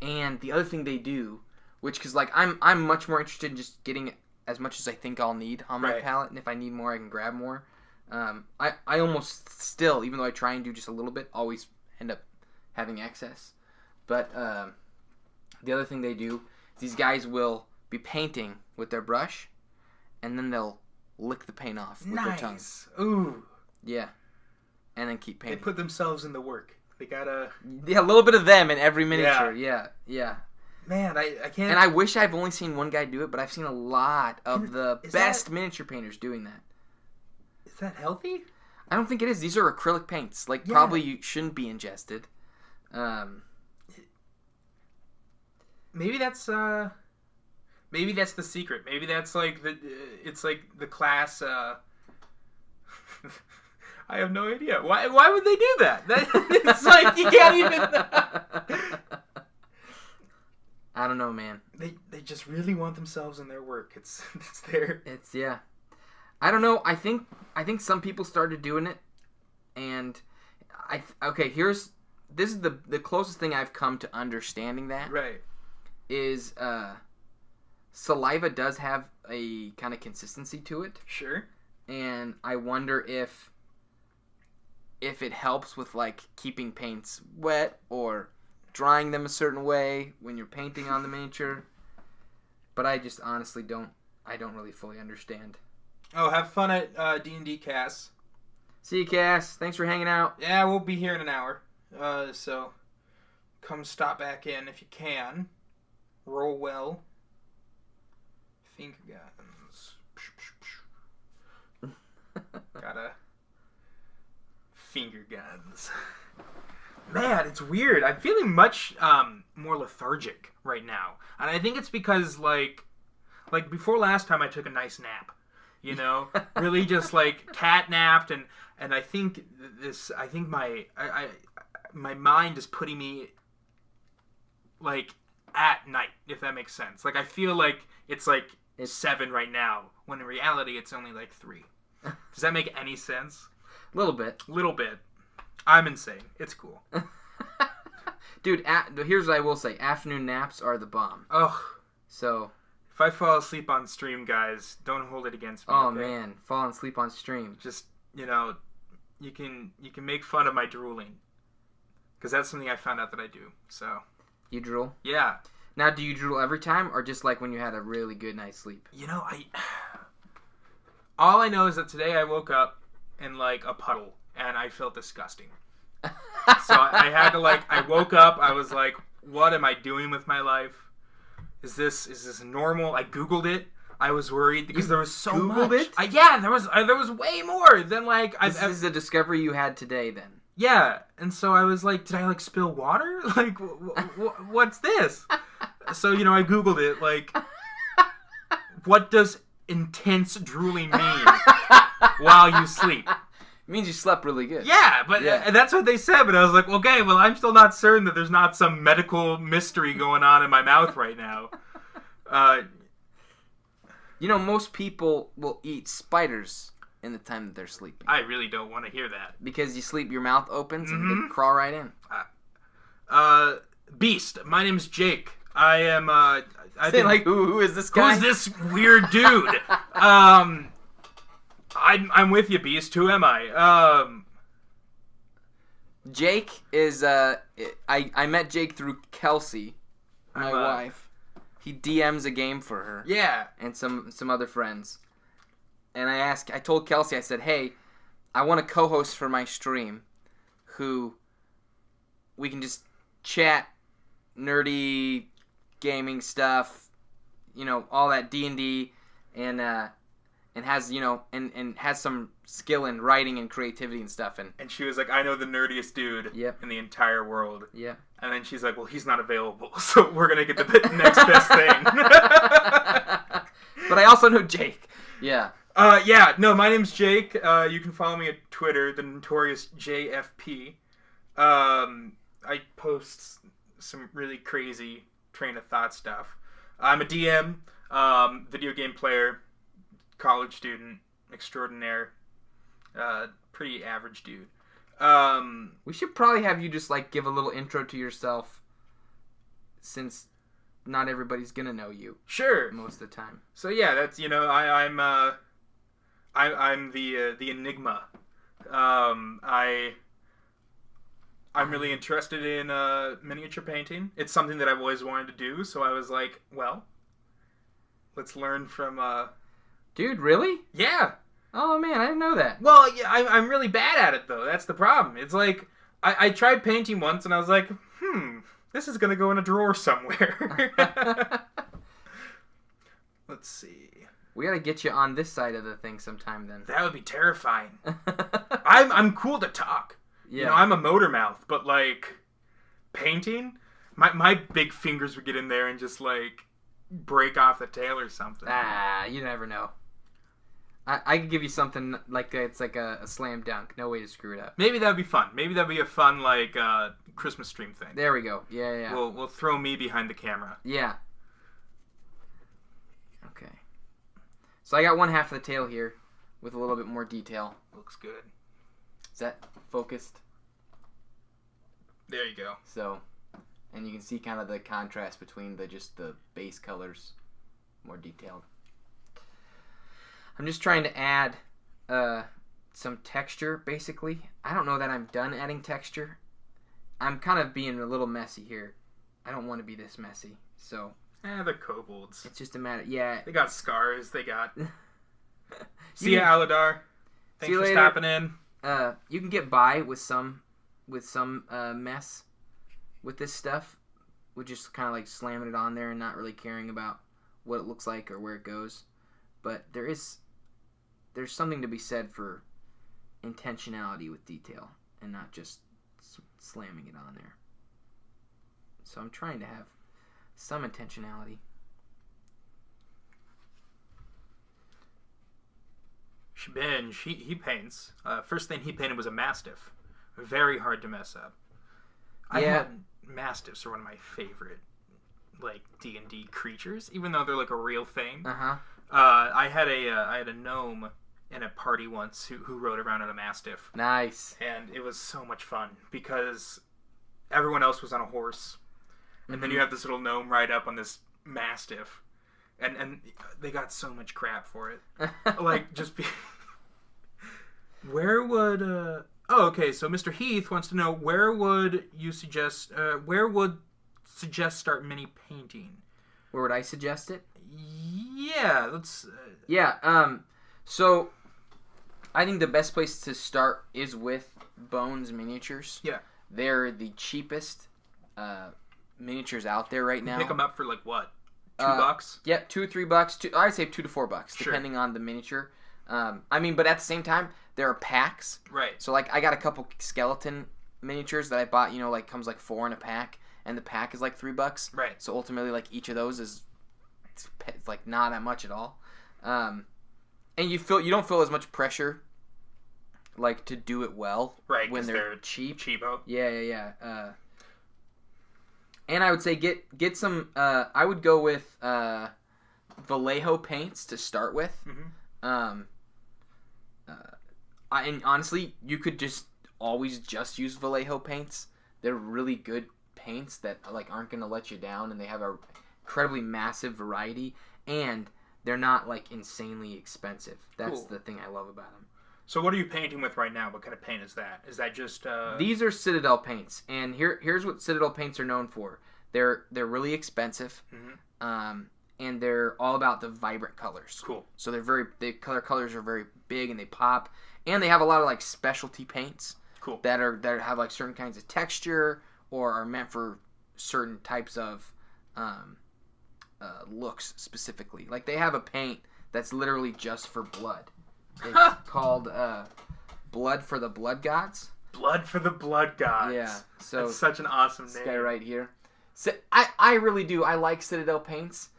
And the other thing they do, which, because like I'm much more interested in just getting as much as I think I'll need on my palette, and if I need more, I can grab more. I almost still, even though I try and do just a little bit, always end up having excess. But the other thing they do is these guys will be painting with their brush, and then they'll lick the paint off with their tongue. Ooh. Yeah. And then keep painting. They put themselves in the work. They gotta... Yeah, a little bit of them in every miniature. Yeah. Man, I can't... And I wish I've only seen one guy do it, but I've seen a lot of the best miniature painters doing that. Is that healthy? I don't think it is. These are acrylic paints. Like, probably you shouldn't be ingested. Maybe that's the secret. Maybe that's like it's like the class. I have no idea. Why would they do that? It's like you can't even. I don't know, man. They just really want themselves in their work. It's there. Yeah. I don't know. I think some people started doing it, and this is the closest thing I've come to understanding that. Right. Is saliva does have a kind of consistency to it. Sure. And I wonder if it helps with like keeping paints wet or drying them a certain way when you're painting on the miniature. But I just honestly don't really fully understand. Oh, have fun at D&D Cass. See you, Cass. Thanks for hanging out. Yeah, we'll be here in an hour. So come stop back in if you can. Roll well. Finger guns. Gotta finger guns. Man, it's weird. I'm feeling much more lethargic right now, and I think it's because like before last time I took a nice nap, you know, really just like cat napped, and I think my mind is putting me like at night, if that makes sense. Like I feel like it's 7 right now, when in reality it's only like 3. Does that make any sense? Little bit. I'm insane. It's cool. Dude, here's what I will say. Afternoon naps are the bomb. Ugh. So... if I fall asleep on stream, guys, don't hold it against me. Oh, okay? Man. Falling asleep on stream. Just, you know, you can make fun of my drooling. Because that's something I found out that I do, so... You drool? Yeah. Now, do you drool every time, or just like when you had a really good night's sleep? You know, all I know is that today I woke up in, like, a puddle, and I felt disgusting. So I had to, like, I woke up, I was like, what am I doing with my life? Is this normal? I Googled it. I was worried because there was so much. Googled it? Yeah, there was way more than, like... This is a discovery you had today, then. Yeah, and so I was like, did I, like, spill water? Like, what's this? So, you know, I Googled it, like, what does intense drooling mean? while you sleep. It means you slept really good. Yeah, but and that's what they said. But I was like, okay, well, I'm still not certain that there's not some medical mystery going on in my mouth right now. Most people will eat spiders in the time that they're sleeping. I really don't want to hear that. Because you sleep, your mouth opens and they crawl right in. Beast, my name's Jake. I am, who is this guy? Who's this weird dude? I'm with you, Beast. Who am I? Jake is, I met Jake through Kelsey, my wife. He DMs a game for her. Yeah. And some other friends. And I told Kelsey, I said, hey, I want a co-host for my stream who we can just chat nerdy gaming stuff, all that D&D and has, and has some skill in writing and creativity and stuff. And she was like, I know the nerdiest dude in the entire world. Yeah. And then she's like, well, he's not available, so we're going to get the next best thing. But I also know Jake. Yeah. My name's Jake. You can follow me at Twitter, the notorious JFP. I post some really crazy train of thought stuff. I'm a DM, video game player, college student, extraordinaire, pretty average dude. We should probably have you just like give a little intro to yourself, since not everybody's gonna know you. Sure. Most of the time. So yeah, that's I'm the enigma. I'm really interested in miniature painting. It's something that I've always wanted to do. So I was like, well, let's learn from. Dude, really? Yeah. Oh man, I didn't know that. Well, yeah, I'm really bad at it though. That's the problem. It's like I tried painting once, and I was like, this is gonna go in a drawer somewhere. Let's see. We gotta get you on this side of the thing sometime then. That would be terrifying. I'm cool to talk. Yeah. I'm a motor mouth, but like painting, my big fingers would get in there and just like break off the tail or something. You never know. I could give you something like it's like a slam dunk. No way to screw it up. Maybe that'd be fun. Maybe that'd be a fun like Christmas stream thing. There we go. Yeah. We'll throw me behind the camera. Yeah. Okay. So I got one half of the tail here with a little bit more detail. Looks good. Is that focused? There you go. So, and you can see kind of the contrast between the base colors, more detailed. I'm just trying to add some texture, basically. I don't know that I'm done adding texture. I'm kind of being a little messy here. I don't want to be this messy, so. The kobolds. It's just a matter, yeah. They got scars. They got. See ya, Aladar. Thanks for stopping in. You can get by with some mess with this stuff. We're just kind of like slamming it on there and not really caring about what it looks like or where it goes. But there's something to be said for intentionality with detail and not just slamming it on there. So I'm trying to have some intentionality. Shibinj, he paints. First thing he painted was a mastiff. Very hard to mess up. I had mastiffs are one of my favorite, like D&D creatures, even though they're like a real thing. I had a gnome in a party once who rode around on a mastiff. Nice. And it was so much fun because everyone else was on a horse, and then you have this little gnome ride up on this mastiff, and they got so much crap for it. Like just be. Where would okay, so Mr. Heath wants to know where would suggest start mini painting? Where would I suggest it? Yeah, let's so I think the best place to start is with Bones Miniatures. Yeah. They're the cheapest miniatures out there right now. Pick them up for like what? $2? Yeah, $2 or $3. I'd say $2 to $4, depending on the miniature. But at the same time, there are packs. Right. So like I got a couple skeleton miniatures that I bought. Like comes like 4 in a pack, and the pack is like $3. Right. So ultimately, like each of those is it's like not that much at all. And you don't feel as much pressure, like, to do it well, right? When they're cheap. Cheapo. Yeah. And I would say get some. I would go with Vallejo paints to start with. Mm-hmm. And honestly, you could just always just use Vallejo paints. They're really good paints that like aren't gonna let you down, and they have a incredibly massive variety, and they're not like insanely expensive. That's cool. The thing I love about them. So what are you painting with right now? What kind of paint is that? Is that just These are Citadel paints, and here's what Citadel paints are known for. They're really expensive, and they're all about the vibrant colors. Cool. So the colors are very big and they pop, and they have a lot of like specialty paints. Cool. That have like certain kinds of texture or are meant for certain types of looks specifically. Like they have a paint that's literally just for blood. It's called Blood for the Blood Gods. Blood for the Blood Gods. Yeah. So that's such an awesome name. This guy right here. So I really do. I like Citadel paints.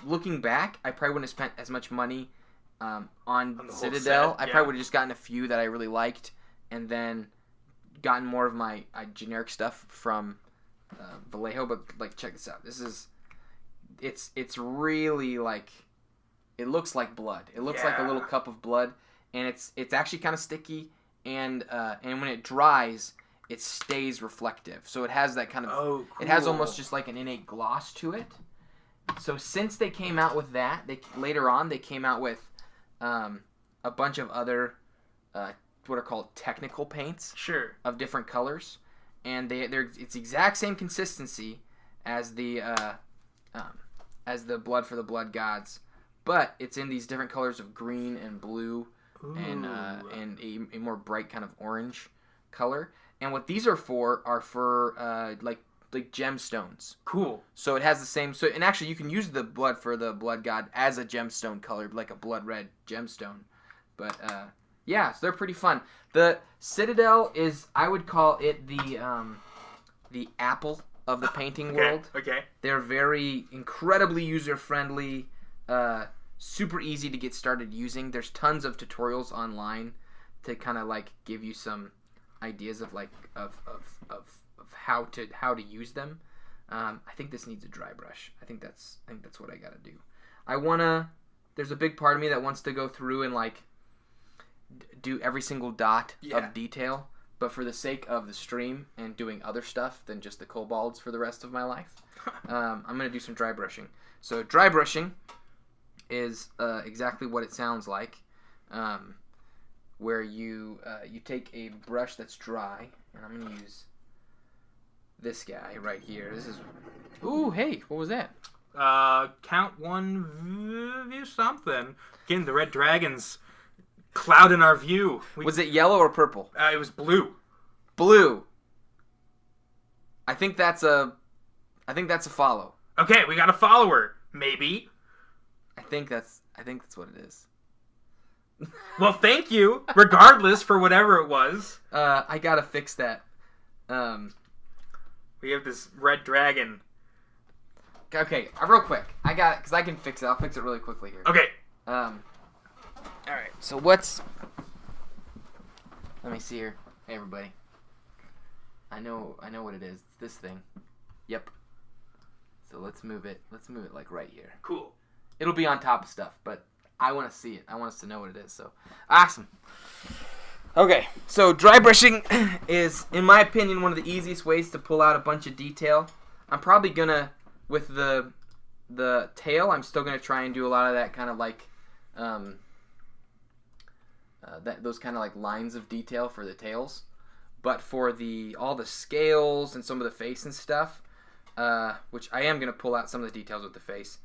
Looking back, I probably wouldn't have spent as much money on Citadel. I probably would have just gotten a few that I really liked, and then gotten more of my generic stuff from Vallejo. But like, check this out. It's really like, it looks like blood. It looks like a little cup of blood, and it's actually kind of sticky, and when it dries, it stays reflective. So it has that kind of cool. It has almost just like an innate gloss to it. So since they came out with that, later on they came out with a bunch of other what are called technical paints. Sure. Of different colors, and it's the exact same consistency as the Blood for the Blood Gods, but it's in these different colors of green and blue. Ooh. and a more bright kind of orange color. And what these are for like gemstones. Cool. So it has the same. So and actually, you can use the Blood for the Blood God as a gemstone color, like a blood red gemstone. But yeah, so they're pretty fun. The Citadel is, I would call it the Apple of the painting world. Okay. They're very incredibly user friendly, super easy to get started using. There's tons of tutorials online to kind of like give you some ideas of like of how to use them. I think this needs a dry brush. I think that's what I gotta do. There's a big part of me that wants to go through and like do every single dot of detail, but for the sake of the stream and doing other stuff than just the Kobolds for the rest of my life, I'm gonna do some dry brushing. So dry brushing is exactly what it sounds like, where you take a brush that's dry, and I'm gonna use this guy right here. This is, ooh, hey, what was that? Count one, view something. Again, the red dragons clouding our view. Was it yellow or purple? It was blue. Blue. I think that's a follow. Okay, we got a follower. Maybe. I think that's what it is. Well, thank you, regardless, for whatever it was. I gotta fix that. We have this red dragon. Okay, real quick. I got it, because I can fix it. I'll fix it really quickly here. Okay. Alright, so let me see here. Hey, everybody. I know what it is. It's this thing. Yep. So let's move it. Let's move it like right here. Cool. It'll be on top of stuff, but I want to see it. I want us to know what it is. So, awesome. Okay, so dry brushing is, in my opinion, one of the easiest ways to pull out a bunch of detail. I'm probably gonna, with the tail, I'm still gonna try and do a lot of that kind of like, those kind of like lines of detail for the tails. But for all the scales and some of the face and stuff, which I am gonna pull out some of the details with the face,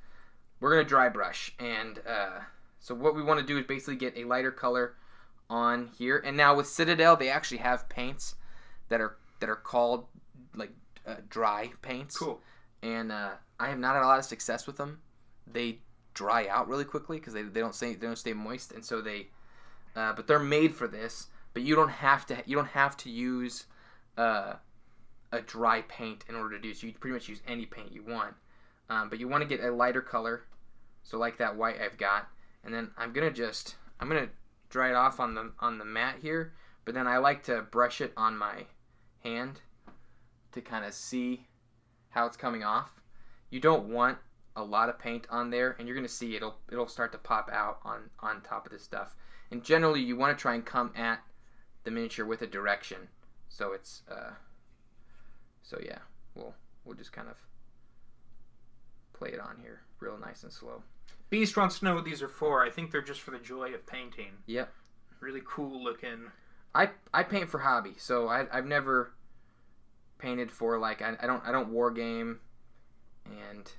we're gonna dry brush. And so what we want to do is basically get a lighter color on here. And now with Citadel, they actually have paints that are called like dry paints. Cool. And I have not had a lot of success with them. They dry out really quickly because they don't stay moist, and so but they're made for this. But you don't have to use a dry paint in order to do so. You pretty much use any paint you want. But you want to get a lighter color, so like that white I've got, And then I'm gonna dry it off on the mat here, but then I like to brush it on my hand to kind of see how it's coming off. You don't want a lot of paint on there, and you're gonna see it'll start to pop out on top of this stuff. And generally, you want to try and come at the miniature with a direction. So it's so yeah, we'll just kind of play it on here, real nice and slow. Beast wants to know what these are for. I think they're just for the joy of painting. Yep. Really cool looking. I paint for hobby, so I've never painted for like I don't war game, and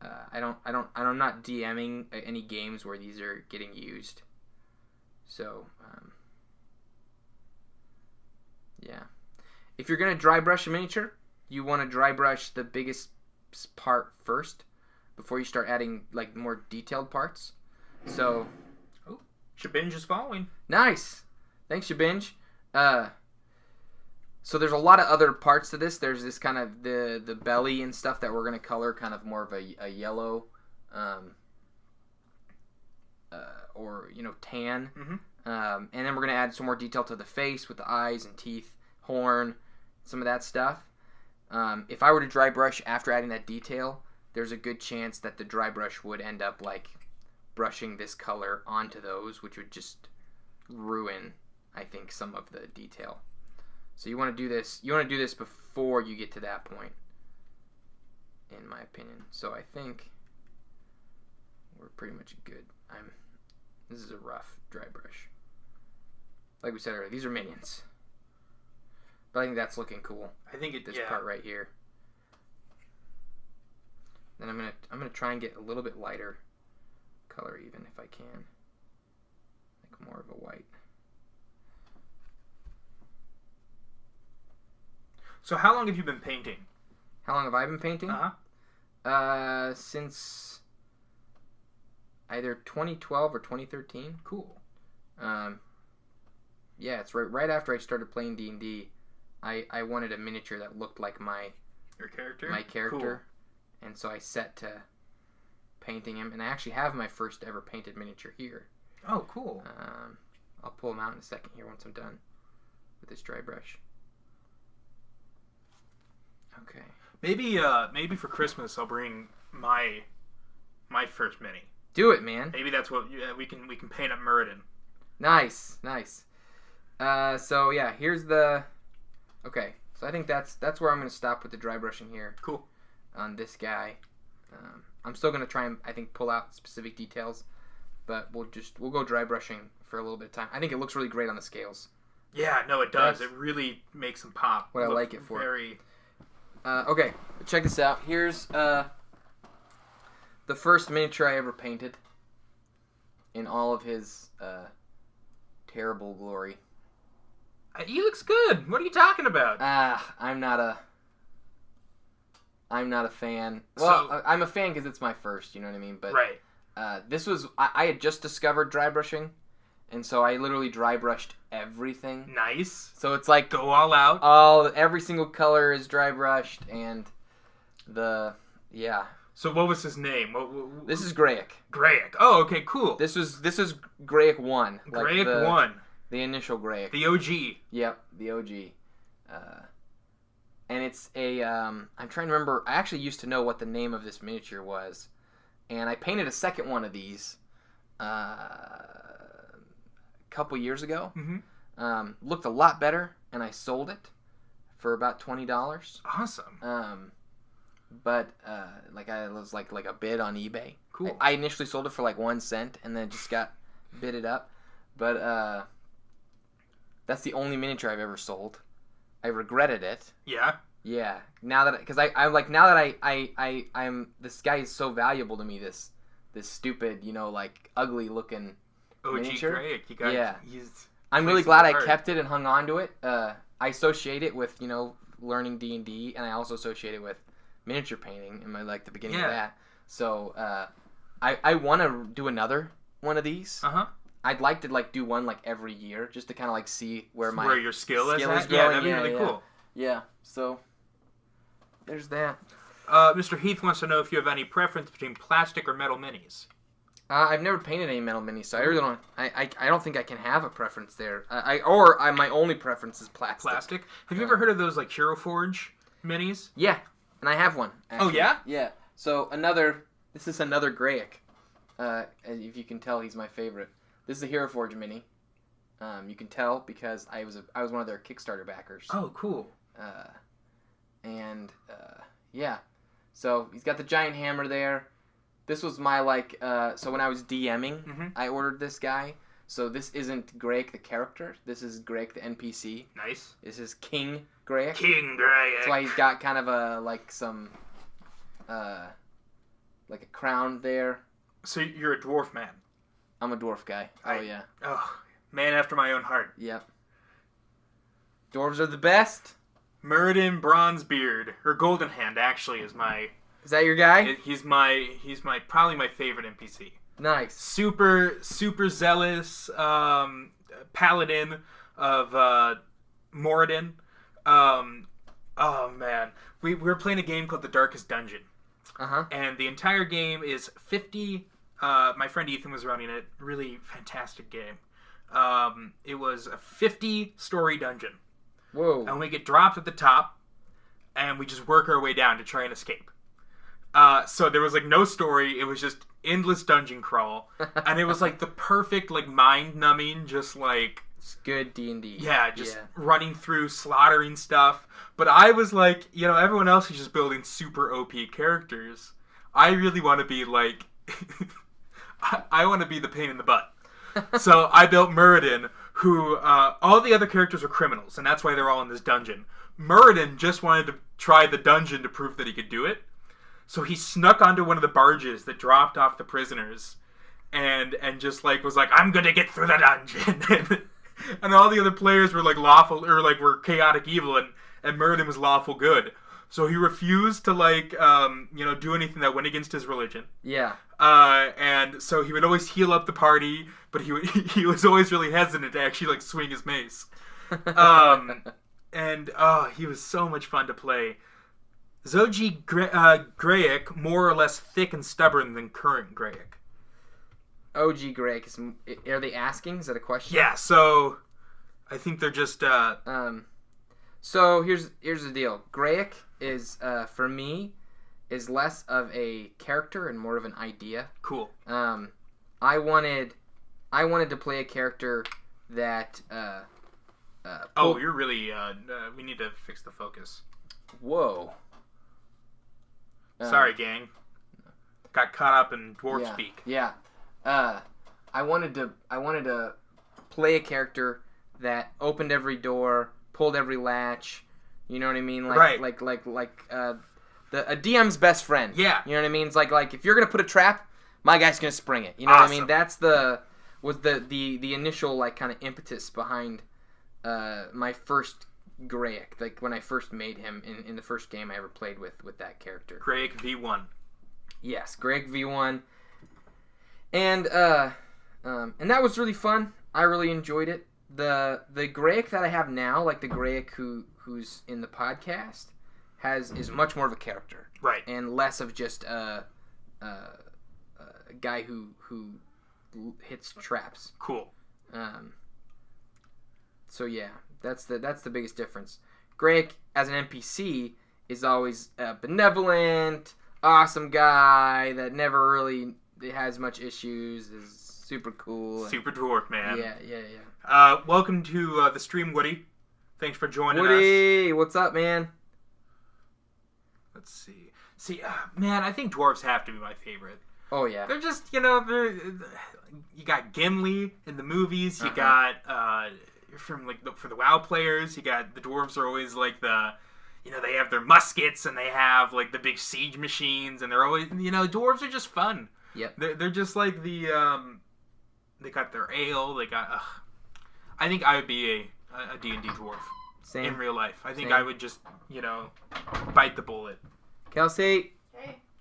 I'm not DMing any games where these are getting used. So yeah, if you're gonna dry brush a miniature, you want to dry brush the biggest part first before you start adding like more detailed parts. So, oh, Shabinge is following. Nice. Thanks, Shabinge. So there's a lot of other parts to this. There's this kind of the belly and stuff that we're going to color kind of more of a yellow or, tan. Mm-hmm. And then we're going to add some more detail to the face with the eyes and teeth, horn, some of that stuff. If I were to dry brush after adding that detail, there's a good chance that the dry brush would end up like brushing this color onto those, which would just ruin, I think, some of the detail. So you want to do this. You want to do this before you get to that point, in my opinion. So I think we're pretty much good. This is a rough dry brush. Like we said earlier, these are minions. But I think that's looking cool. I think this part right here. Then I'm gonna try and get a little bit lighter color, even if I can, like more of a white. So how long have you been painting? How long have I been painting? Since either 2012 or 2013. Cool. Yeah, it's right after I started playing D&D. I wanted a miniature that looked like my character. Cool. And so I set to painting him, and I actually have my first ever painted miniature here. Oh, cool. I'll pull him out in a second here once I'm done with this dry brush. Okay. Maybe for Christmas I'll bring my first mini. Do it, man. Maybe that's what we can paint up Muradin. Nice. So yeah, here's the. Okay, so I think that's where I'm gonna stop with the dry brushing here. Cool. On this guy, I'm still gonna try and I think pull out specific details, but we'll go dry brushing for a little bit of time. I think it looks really great on the scales. Yeah, no, it does. It really makes them pop. What I like it for. Very. Okay, check this out. Here's the first miniature I ever painted in all of his terrible glory. He looks good. What are you talking about? I'm not a fan. Well, I'm a fan because it's my first, you know what I mean? But right. This was I had just discovered dry brushing, and so I literally dry brushed everything. Nice. So it's like go all out. Every single color is dry brushed, and yeah. So what was his name? This is Graic. Graic. Oh, okay, cool. This is Graic 1. Graic 1. The initial Graic. The OG. Yep, the OG. And it's a, I'm trying to remember, I actually used to know what the name of this miniature was. And I painted a second one of these a couple years ago. Mm-hmm. Looked a lot better, and I sold it for about $20. Awesome. But it was like a bid on eBay. Cool. I initially sold it for like 1 cent, and then it just got bidded up. But that's the only miniature I've ever sold. I regretted it. Yeah. Yeah. Now that because I'm this guy is so valuable to me. This stupid like ugly looking OG miniature. Graic. I'm really glad I kept it and hung on to it. I associate it with learning D&D, and I also associate it with miniature painting in my the beginning of that. So I want to do another one of these. I'd like to do one every year just to kind of see where your skill is growing. Yeah, that'd be really cool. Yeah. So there's that. Mr. Heath wants to know if you have any preference between plastic or metal minis. I've never painted any metal minis, so I really don't. I don't think I can have a preference there. My only preference is plastic. Plastic. Have you ever heard of those like Hero Forge minis? Yeah, and I have one. Actually. Oh yeah. Yeah. So this is another Graic. If you can tell, he's my favorite. This is a Hero Forge mini. You can tell because I was one of their Kickstarter backers. Oh, cool. Yeah. So he's got the giant hammer there. This was my so when I was DMing, I ordered this guy. So this isn't Graic the character. This is Graic the NPC. Nice. This is King Graic. King Graic. That's why he's got kind of a a crown there. So you're a dwarf man. I'm a dwarf guy. Oh yeah. Oh, man after my own heart. Yep. Dwarves are the best. Muradin Bronzebeard, or Golden Hand, actually, is my... Is that your guy? He's my probably my favorite NPC. Nice. Super zealous paladin of Moradin. Oh man, we were playing a game called The Darkest Dungeon. And the entire game is 50. My friend Ethan was running it. Really fantastic game. It was a 50-story dungeon. Whoa. And we get dropped at the top, and we just work our way down to try and escape. So there was like no story. It was just endless dungeon crawl, and it was like the perfect like mind-numbing, just like it's good D&D. Yeah, just running through, slaughtering stuff. But I was like, everyone else is just building super OP characters. I really want to be like, I want to be the pain in the butt. So I built Muradin, who all the other characters are criminals, and that's why they're all in this dungeon. Muradin just wanted to try the dungeon to prove that he could do it. So he snuck onto one of the barges that dropped off the prisoners, and just like was like, I'm gonna get through the dungeon. And all the other players were like lawful, or like were chaotic evil, and Muradin was lawful good. So he refused to like do anything that went against his religion. Yeah. And so he would always heal up the party, but he was always really hesitant to actually like swing his mace. He was so much fun to play. Zoji Graic, more or less thick and stubborn than current Graic. OG Graic are they asking? Is that a question? Yeah. So I think they're just. So here's the deal. Graic is for me is less of a character and more of an idea. Cool. I wanted to play a character that. You're really. We need to fix the focus. Whoa. Sorry, gang. Got caught up in dwarf speak. Yeah. I wanted to play a character that opened every door, pulled every latch. You know what I mean? Right. A DM's best friend. Yeah. You know what I mean? It's like if you're gonna put a trap, my guy's gonna spring it. You know what I mean? That's the initial like kind of impetus behind my first Graic, like when I first made him in the first game I ever played with that character. Graic V1. Yes, Graic V1. And that was really fun. I really enjoyed it. The Graic that I have now, like the Graic who's in the podcast, is much more of a character. Right. And less of just a guy who hits traps. Cool. So yeah, that's the biggest difference. Graic as an NPC is always a benevolent, awesome guy that never really has much issues. Is super cool. Super dwarf, man. Yeah. Welcome to the stream, Woody. Thanks for joining us. Woody, what's up, man? Let's see. Man, I think dwarves have to be my favorite. Oh yeah. They're just, you got Gimli in the movies. You got for the WoW players. You got the dwarves are always like they have their muskets and they have like the big siege machines and they're always dwarves are just fun. Yep. They're just like they got their ale. They got. I think I would be a D&D dwarf. Same. In real life. I think I would just bite the bullet. Kelsey.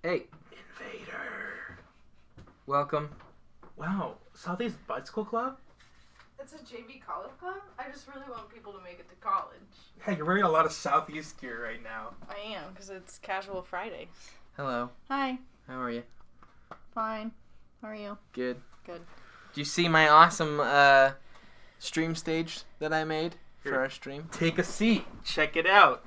Hey. Invader. Welcome. Wow. Southeast Bicycle Club? It's a JV college club. I just really want people to make it to college. Yeah, you're wearing a lot of Southeast gear right now. I am, because it's Casual Friday. Hello. Hi. How are you? Fine. How are you? Good. Good. Do you see my awesome stream stage that I made for our stream? Take a seat. Check it out.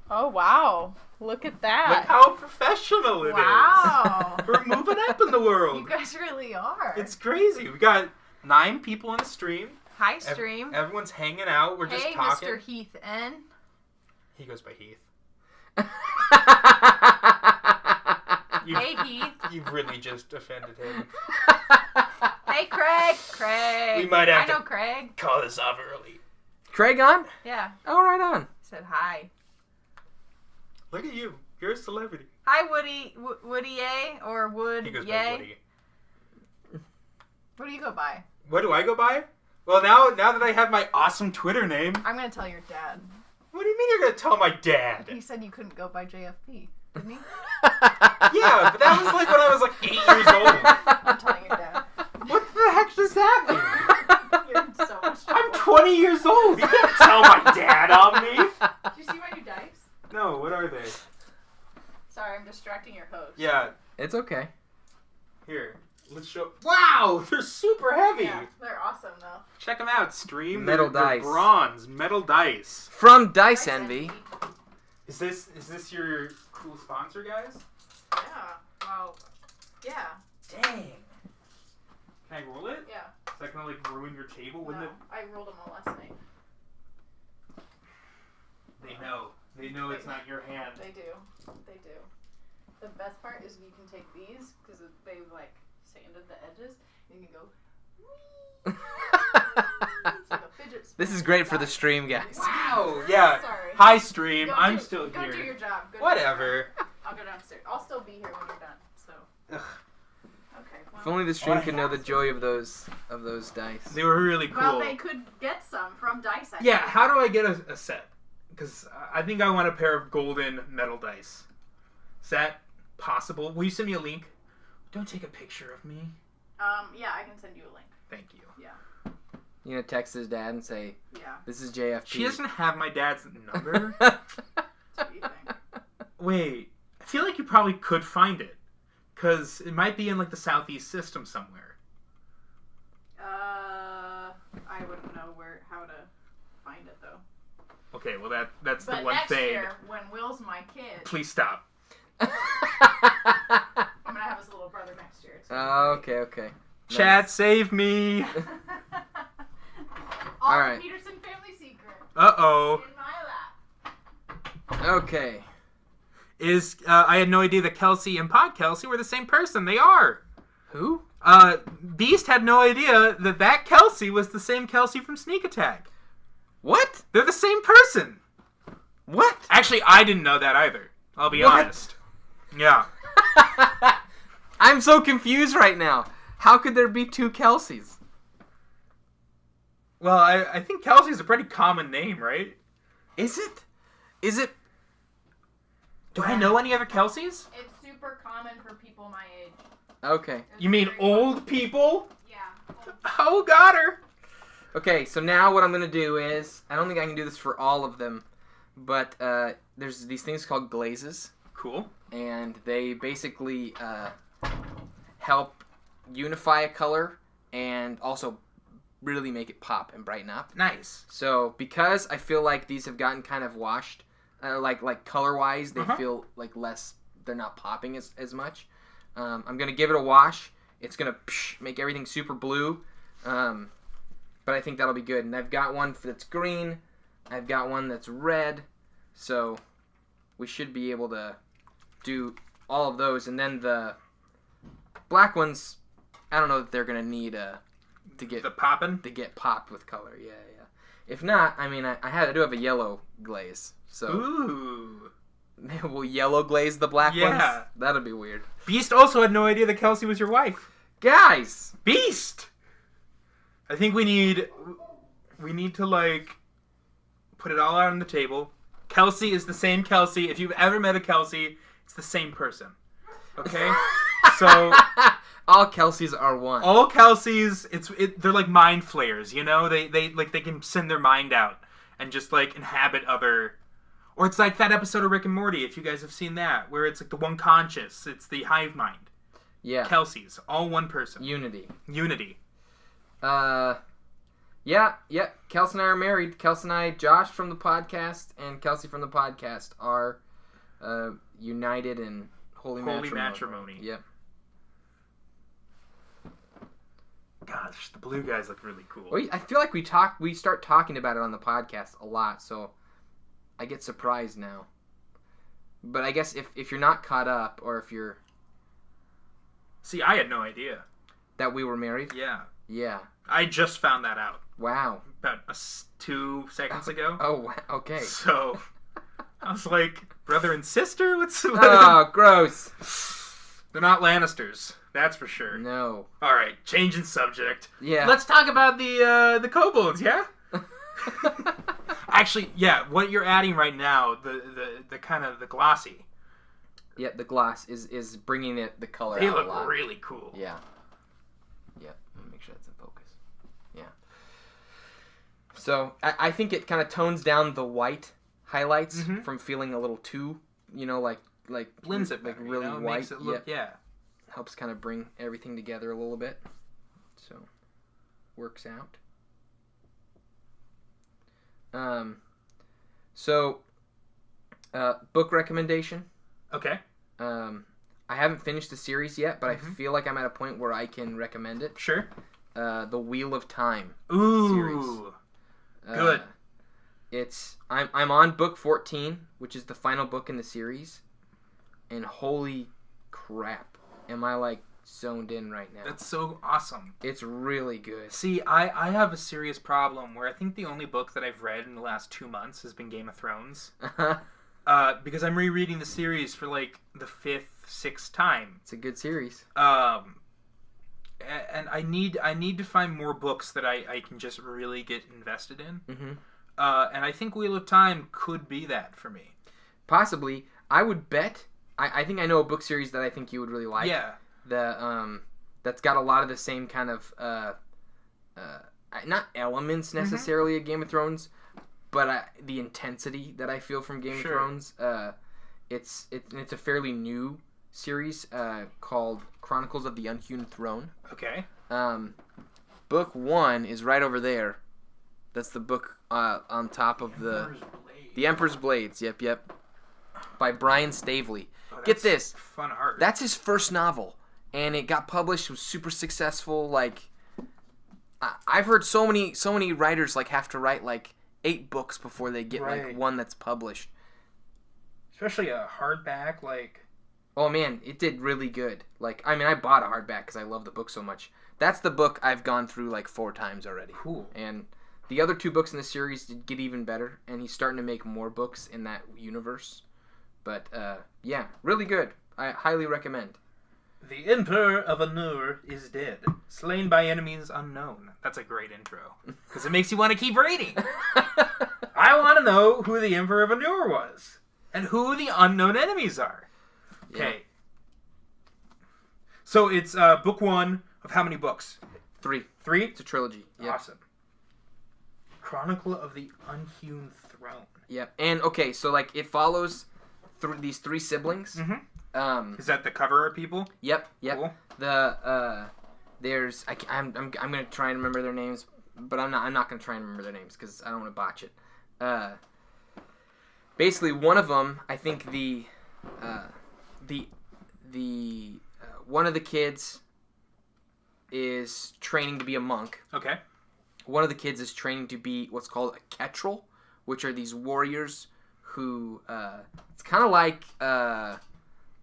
Oh, wow. Look at that. Look how professional it is. Wow. We're moving up in the world. You guys really are. It's crazy. We got 9 people in the stream. Hi, stream. Everyone's hanging out. We're just talking. Mr. Heath N. He goes by Heath. Hey, Heath. You've really just offended him. Hey, Craig. Craig. We might have I know to Craig. call this off early. Craig on? Yeah. Oh, right on. Said hi. Look at you. You're a celebrity. Hi, Woody. Woody A or Wood He goes by Yay. Woody. What do you go by? What do I go by? Well, now that I have my awesome Twitter name. I'm going to tell your dad. What do you mean you're going to tell my dad? He said you couldn't go by JFP, didn't he? Yeah, but that was like when I was like 8 years old. I'm telling your dad. What the heck does that mean? You're in so much I'm trouble. 20 years old. You can't tell my dad on me. Did you see my new dice? No, what are they? Sorry, I'm distracting your host. Yeah, It's okay. here. Let's show. Wow, they're super heavy. Yeah, they're awesome, though. Check them out, stream. Metal they're dice. bronze metal dice. From Dice Envy. Is this your cool sponsor, guys? Yeah. Well, yeah. Dang. Can I roll it? Yeah. Is that gonna like ruin your table? No, Wouldn't it? I rolled them all last night. They know. They know it's not your hand. They do. They do. The best part is you can take these, because they've, like, sanded the edges, and you can go, whee! It's like a fidget spinner. This is great for the stream, guys. Wow. Yeah. Sorry. Hi, stream. Go I'm do- still Go here. do your job. Go do your Whatever. job. I'll go downstairs. I'll still be here when you're done, so. Ugh. Okay, well. If only the stream Oh, could know the joy of those dice. They were really cool. Well, they could get some from Dice. I Yeah. think. How do I get a set? Because I think I want a pair of golden metal dice. Is that possible? Will you send me a link? Don't take a picture of me. Yeah, I can send you a link. Thank you. Yeah. You gonna text his dad and say, Yeah. "This is JFP." She doesn't have my dad's number. What do you think? Wait. I feel like you probably could find it. Because it might be in like the Southeast system somewhere. I wouldn't know how to find it though. Okay, well that's But the one next thing. year, when Will's my kid, Please stop. I'm gonna have his little brother next year. It's gonna Oh, be great. okay. Chat, save me. All All right. the Peterson family secret Uh-oh. in my lap. Okay. I had no idea that Kelsey and Pod Kelsey were the same person. They are. Who? Beast had no idea that Kelsey was the same Kelsey from Sneak Attack. What? They're the same person. What? Actually, I didn't know that either. I'll be What? honest. Yeah. I'm so confused right now. How could there be two Kelseys? Well, I think Kelsey's a pretty common name, right? Is it? Is it? Do I know any other Kelseys? It's super common for people my age. Okay. It's You mean very old people? Yeah. Oh, got her. Okay, so now what I'm going to do is, I don't think I can do this for all of them, but there's these things called glazes, Cool. and they basically help unify a color and also really make it pop and brighten up. Nice. So because I feel like these have gotten kind of washed, like color-wise, they feel like less, they're not popping as much. I'm going to give it a wash. It's going to make everything super blue. But I think that'll be good. And I've got one that's green. I've got one that's red. So we should be able to do all of those. And then the black ones, I don't know if they're going to need to get The poppin'? to get popped with color. Yeah. If not, I mean, I do have a yellow glaze. So Ooh. we'll yellow glaze the black Yeah. ones. That'd be weird. Beast also had no idea that Kelsey was your wife. Guys! Beast! I think we need to, like, put it all out on the table. Kelsey is the same Kelsey. If you've ever met a Kelsey, it's the same person. Okay? So, all Kelseys are one. all Kelseys, they're like mind flayers, you know? They can send their mind out and just, like, inhabit other... Or it's like that episode of Rick and Morty, if you guys have seen that, where it's like the one conscious. It's the hive mind. Yeah. Kelsey's. All one person. Unity. Unity. Yeah. Kelsey and I are married. Kelsey and I, Josh from the podcast and Kelsey from the podcast are united in holy matrimony. Yep. Gosh, the blue guys look really cool. I feel like we start talking about it on the podcast a lot, so I get surprised now. But I guess if you're not caught up, or if you're... See, I had no idea. That we were married? Yeah. Yeah. I just found that out. Wow. About 2 seconds ago. Oh, wow. Okay. So, I was like, brother and sister? Oh, gross. They're not Lannisters. That's for sure. No. Alright, changing subject. Yeah. Let's talk about the Kobolds, yeah? Actually, yeah, what you're adding right now, the kind of the glossy. Yeah, the gloss is bringing the color they out look a lot. really cool. Yeah. Yep. Let me make sure that's in focus. Yeah. So, I think it kind of tones down the white highlights from feeling a little too, like blends it better, really white. Makes it look, yeah. Helps kind of bring everything together a little bit. So, works out. Book recommendation. Okay. I haven't finished the series yet, but I feel like I'm at a point where I can recommend it. Sure. The Wheel of Time. Ooh. Series. Good. I'm on book 14, which is the final book in the series, and holy crap, am I zoned in right now. That's so awesome. It's really good. See, I have a serious problem where I think the only book that I've read in the last 2 months has been Game of Thrones. Because I'm rereading the series for the 5th, 6th time. It's a good series. And I need to find more books that I can just really get invested in. Mm-hmm. And I think Wheel of Time could be that for me. Possibly. I would bet. I think I know a book series that I think you would really like. Yeah. That's got a lot of the same kind of not elements necessarily of Game of Thrones, but the intensity that I feel from Game of Thrones. It's a fairly new series called Chronicles of the Unhewn Throne. Okay. Book 1 is right over there. That's the book on top of the Emperor's Blades. Yep. By Brian Staveley. Oh, Get this. Fun art. That's his first novel, and it got published. It was super successful. I've heard so many writers have to write 8 books before they get one that's published. Especially a hardback Oh man, it did really good. I bought a hardback because I love the book so much. That's the book I've gone through 4 times already. Cool. And the other 2 books in the series did get even better, and he's starting to make more books in that universe. But yeah, really good. I highly recommend. The Emperor of Anur is dead, slain by enemies unknown. That's a great intro, because it makes you want to keep reading. I want to know who the Emperor of Anur was, and who the unknown enemies are. Okay. Yeah. So it's book 1 of how many books? 3. 3? It's a trilogy. Yep. Awesome. Chronicle of the Unhewn Throne. Yep. And okay, so it follows these 3 siblings. Mm-hmm. Is that the cover art people? Yep. Cool. There's I'm gonna try and remember their names, but I'm not gonna try and remember their names because I don't want to botch it. Basically, one of them, I think the one of the kids is training to be a monk. Okay. One of the kids is training to be what's called a ketrel, which are these warriors who it's kind of like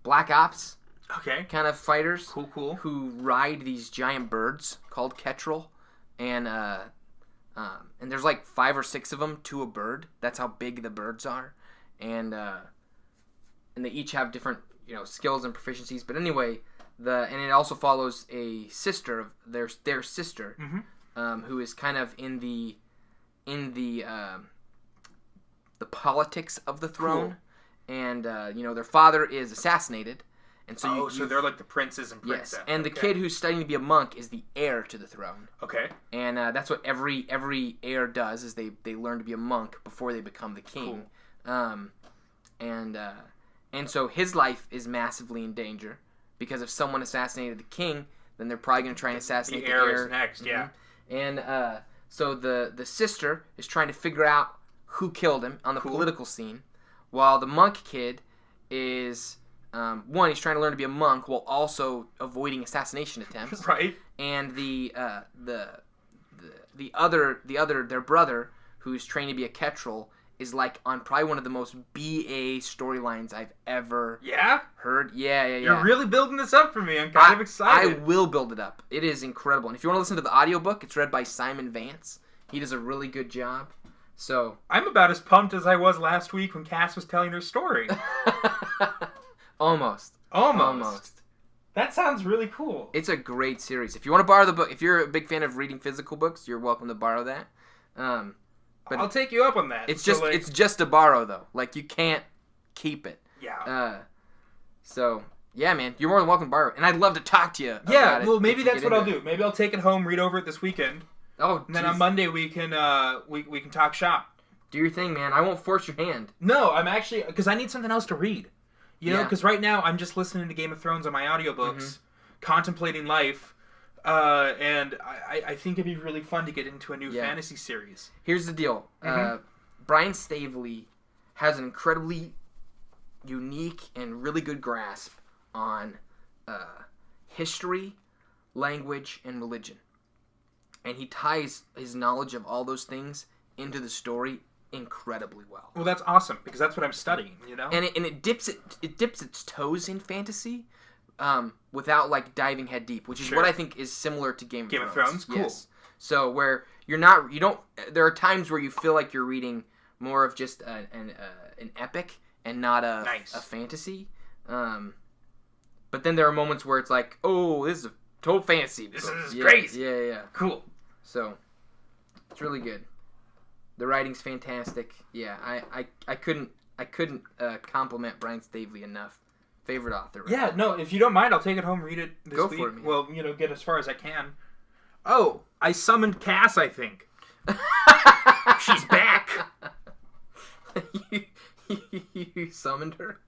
Black Ops. Okay. Kind of fighters. Cool. Who ride these giant birds called ketrel, and there's 5 or 6 of them to a bird. That's how big the birds are, and they each have different skills and proficiencies. But anyway, and it also follows a sister of their sister, who is kind of in the politics of the throne, and their father is assassinated. And so so they're like the princes and princess. Yes, and the kid who's studying to be a monk is the heir to the throne. Okay. And that's what every heir does is they learn to be a monk before they become the king. Cool. And so his life is massively in danger because if someone assassinated the king, then they're probably going to try and assassinate the heir. Is next, yeah. And so the sister is trying to figure out who killed him on the political scene, while the monk kid is one, he's trying to learn to be a monk while also avoiding assassination attempts. Right. And the other their brother, who's trained to be a ketrel, is like on probably one of the most BA storylines I've ever heard. Yeah. You're really building this up for me. I'm kind of excited. I will build it up. It is incredible. And if you want to listen to the audiobook, it's read by Simon Vance. He does a really good job. So I'm about as pumped as I was last week when Cass was telling her story. Almost. That sounds really cool. It's a great series. If you want to borrow the book, if you're a big fan of reading physical books, you're welcome to borrow that. But I'll take you up on that. It's just a borrow though. Like you can't keep it. Yeah. So yeah, man, you're more than welcome to borrow it. And I'd love to talk to you. Yeah. Well, maybe that's what I'll do. Maybe I'll take it home, read over it this weekend. Oh. And then on Monday we can talk shop. Do your thing, man. I won't force your hand. No, I'm actually because I need something else to read. You know, because right now I'm just listening to Game of Thrones on my audiobooks, contemplating life, and I think it'd be really fun to get into a new fantasy series. Here's the deal. Brian Staveley has an incredibly unique and really good grasp on history, language, and religion. And he ties his knowledge of all those things into the story incredibly well. Well, that's awesome because that's what I'm studying, you know. And it dips its toes in fantasy, without like diving head deep, which is what I think is similar to Game of Thrones. Cool. Yes. So where there are times where you feel like you're reading more of just an epic and not a fantasy. But then there are moments where it's like, oh, this is a total fantasy. This is crazy. Yeah. Cool. So it's really good. The writing's fantastic. Yeah, I couldn't compliment Brian Staveley enough. Favorite author. Right? Yeah, no, if you don't mind, I'll take it home, read it this week. Go for it, man. Well, get as far as I can. Oh, I summoned Cass, I think. She's back. You summoned her?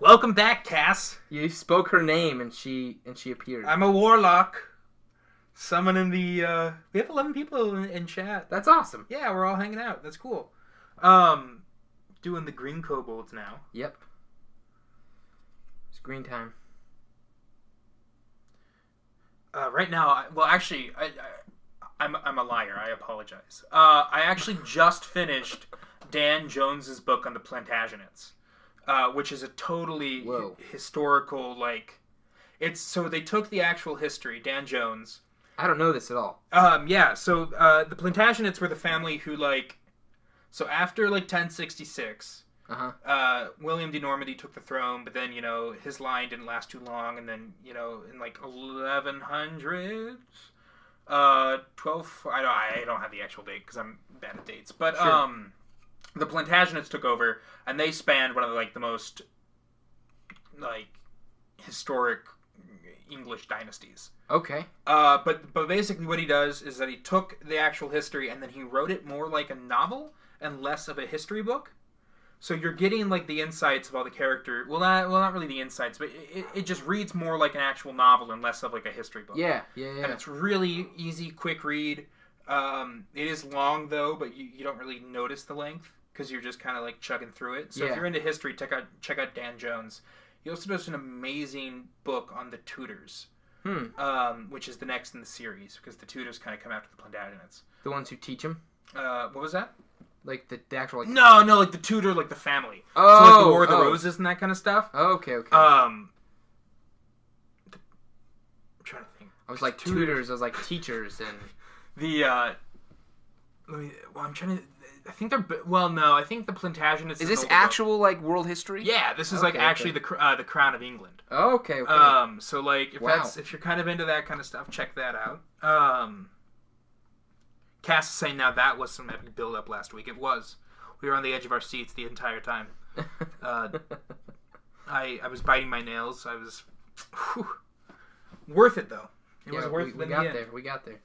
Welcome back, Cass. You spoke her name and she appeared. I'm a warlock. Summoning the, we have 11 people in chat. That's awesome. Yeah, we're all hanging out. That's cool. Doing the green kobolds now. Yep. It's green time. Right now, I'm a liar. I apologize. I actually just finished Dan Jones's book on the Plantagenets, which is a totally historical, so they took the actual history, Dan Jones. I don't know this at all. So the Plantagenets were the family who, so after, 1066, William de Normandy took the throne, but then, his line didn't last too long, and then, in, 1100s, 12, I don't have the actual date, because I'm bad at dates, but, the Plantagenets took over, and they spanned one of, the most, historic English dynasties. Okay. But basically what he does is that he took the actual history and then he wrote it more like a novel and less of a history book. So you're getting the insights of all the character. Well, not really the insights, but it just reads more like an actual novel and less of a history book. Yeah. And it's really easy, quick read. It is long though, but you don't really notice the length because you're just kind of chugging through it. So if you're into history, check out Dan Jones. He also does an amazing book on the Tudors. Which is the next in the series, because the Tudors kind of come after the Plantagenets. The ones who teach him? What was that? The actual... No, the Tudor, the family. Oh! So, the War of the Roses and that kind of stuff. Oh, okay. I'm trying to think. I was like tutors, I was like teachers, and... I'm trying to... I think they're... Well, no, I think the Plantagenets... Is this actual, world history? Yeah, this is, actually the Crown of England. Oh, okay. So, if you're kind of into that kind of stuff, check that out. Cass is saying now that was some epic build-up last week. It was. We were on the edge of our seats the entire time. I was biting my nails. I was... worth it, though. It was worth it. We got there.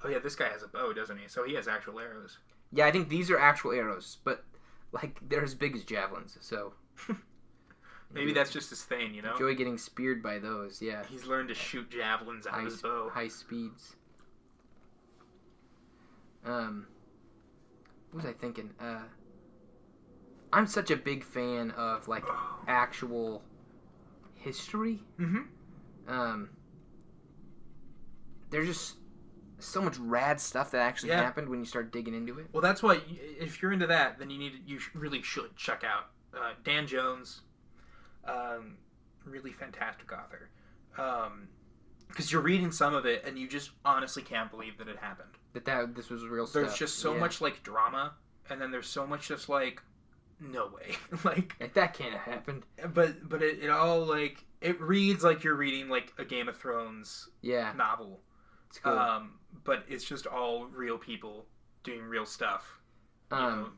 Oh yeah, this guy has a bow, doesn't he? So he has actual arrows. Yeah, I think these are actual arrows, but they're as big as javelins. So Maybe that's just his thing, you know? Enjoy getting speared by those, yeah. He's learned to shoot javelins out of his bow. High speeds. What was I thinking? I'm such a big fan of, like, actual history. Mm-hmm. There's just so much rad stuff that actually happened when you start digging into it. Well, that's why, if you're into that, then you really should check out Dan Jones. Really fantastic author. Because you're reading some of it, and you just honestly can't believe that it happened. This was real stuff. There's just so much, like, drama, and then there's so much just, like, no way. like that can't have happened. But it all, like, it reads like you're reading, like, a Game of Thrones novel. It's cool. But it's just all real people doing real stuff. You know,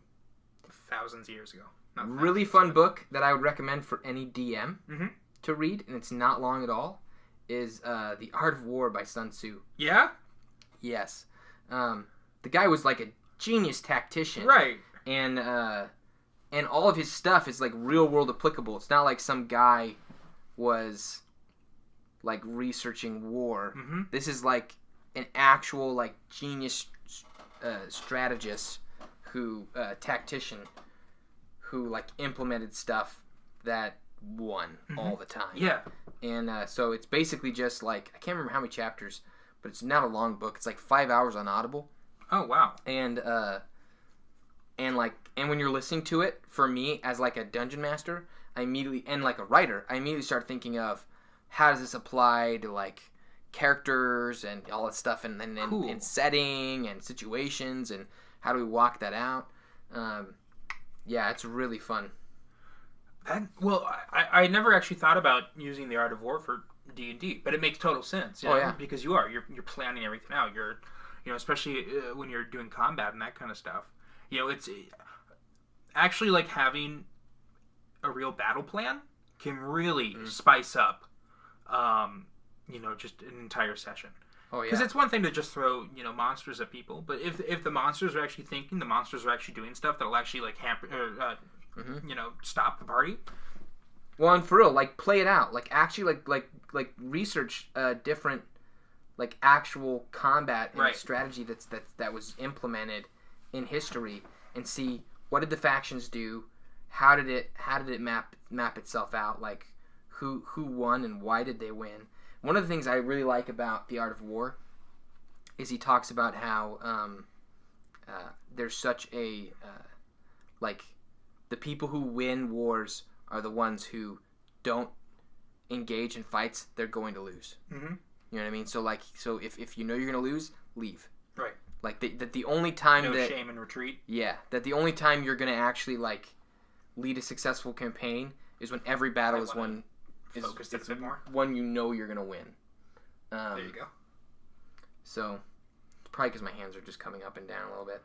thousands of years ago. Really fun book that I would recommend for any DM Mm-hmm. to read, and it's not long at all, is The Art of War by Sun Tzu. Yeah? Yes. The guy was like a genius tactician. Right. And all of his stuff is like real world applicable. It's not like some guy was like researching war. Mm-hmm. This is like an actual like genius strategist tactician who like implemented stuff that won all the time. Yeah. And so it's basically just like, I can't remember how many chapters, but it's not a long book. It's like 5 hours on Audible. Oh, wow. And when you're listening to it, for me as like a dungeon master, and like a writer, I immediately start thinking of how does this apply to like characters and all that stuff, and setting and situations, and how do we walk that out? Yeah, it's really fun. I never actually thought about using the Art of War for D&D, but it makes total sense. You know, because you're planning everything out. You're, especially when you're doing combat and that kind of stuff. It's actually like having a real battle plan can really spice up, just an entire session. Oh, yeah. Because it's one thing to just throw, monsters at people, but if the monsters are actually thinking, the monsters are actually doing stuff that'll actually like hamper, stop the party. Well, and for real, like play it out, like actually like research different like actual combat and strategy that was implemented in history, and see what did the factions do, how did it map itself out, like who won and why did they win. One of the things I really like about The Art of War is he talks about how there's such a like the people who win wars are the ones who don't engage in fights they're going to lose. Mm-hmm. You know what I mean? So if you know you're going to lose, leave. Right. Like the only time shame and retreat. Yeah, that the only time you're going to actually like lead a successful campaign is when every battle is one. Focused a bit more. One you know you're gonna win. There you go. So, probably because my hands are just coming up and down a little bit.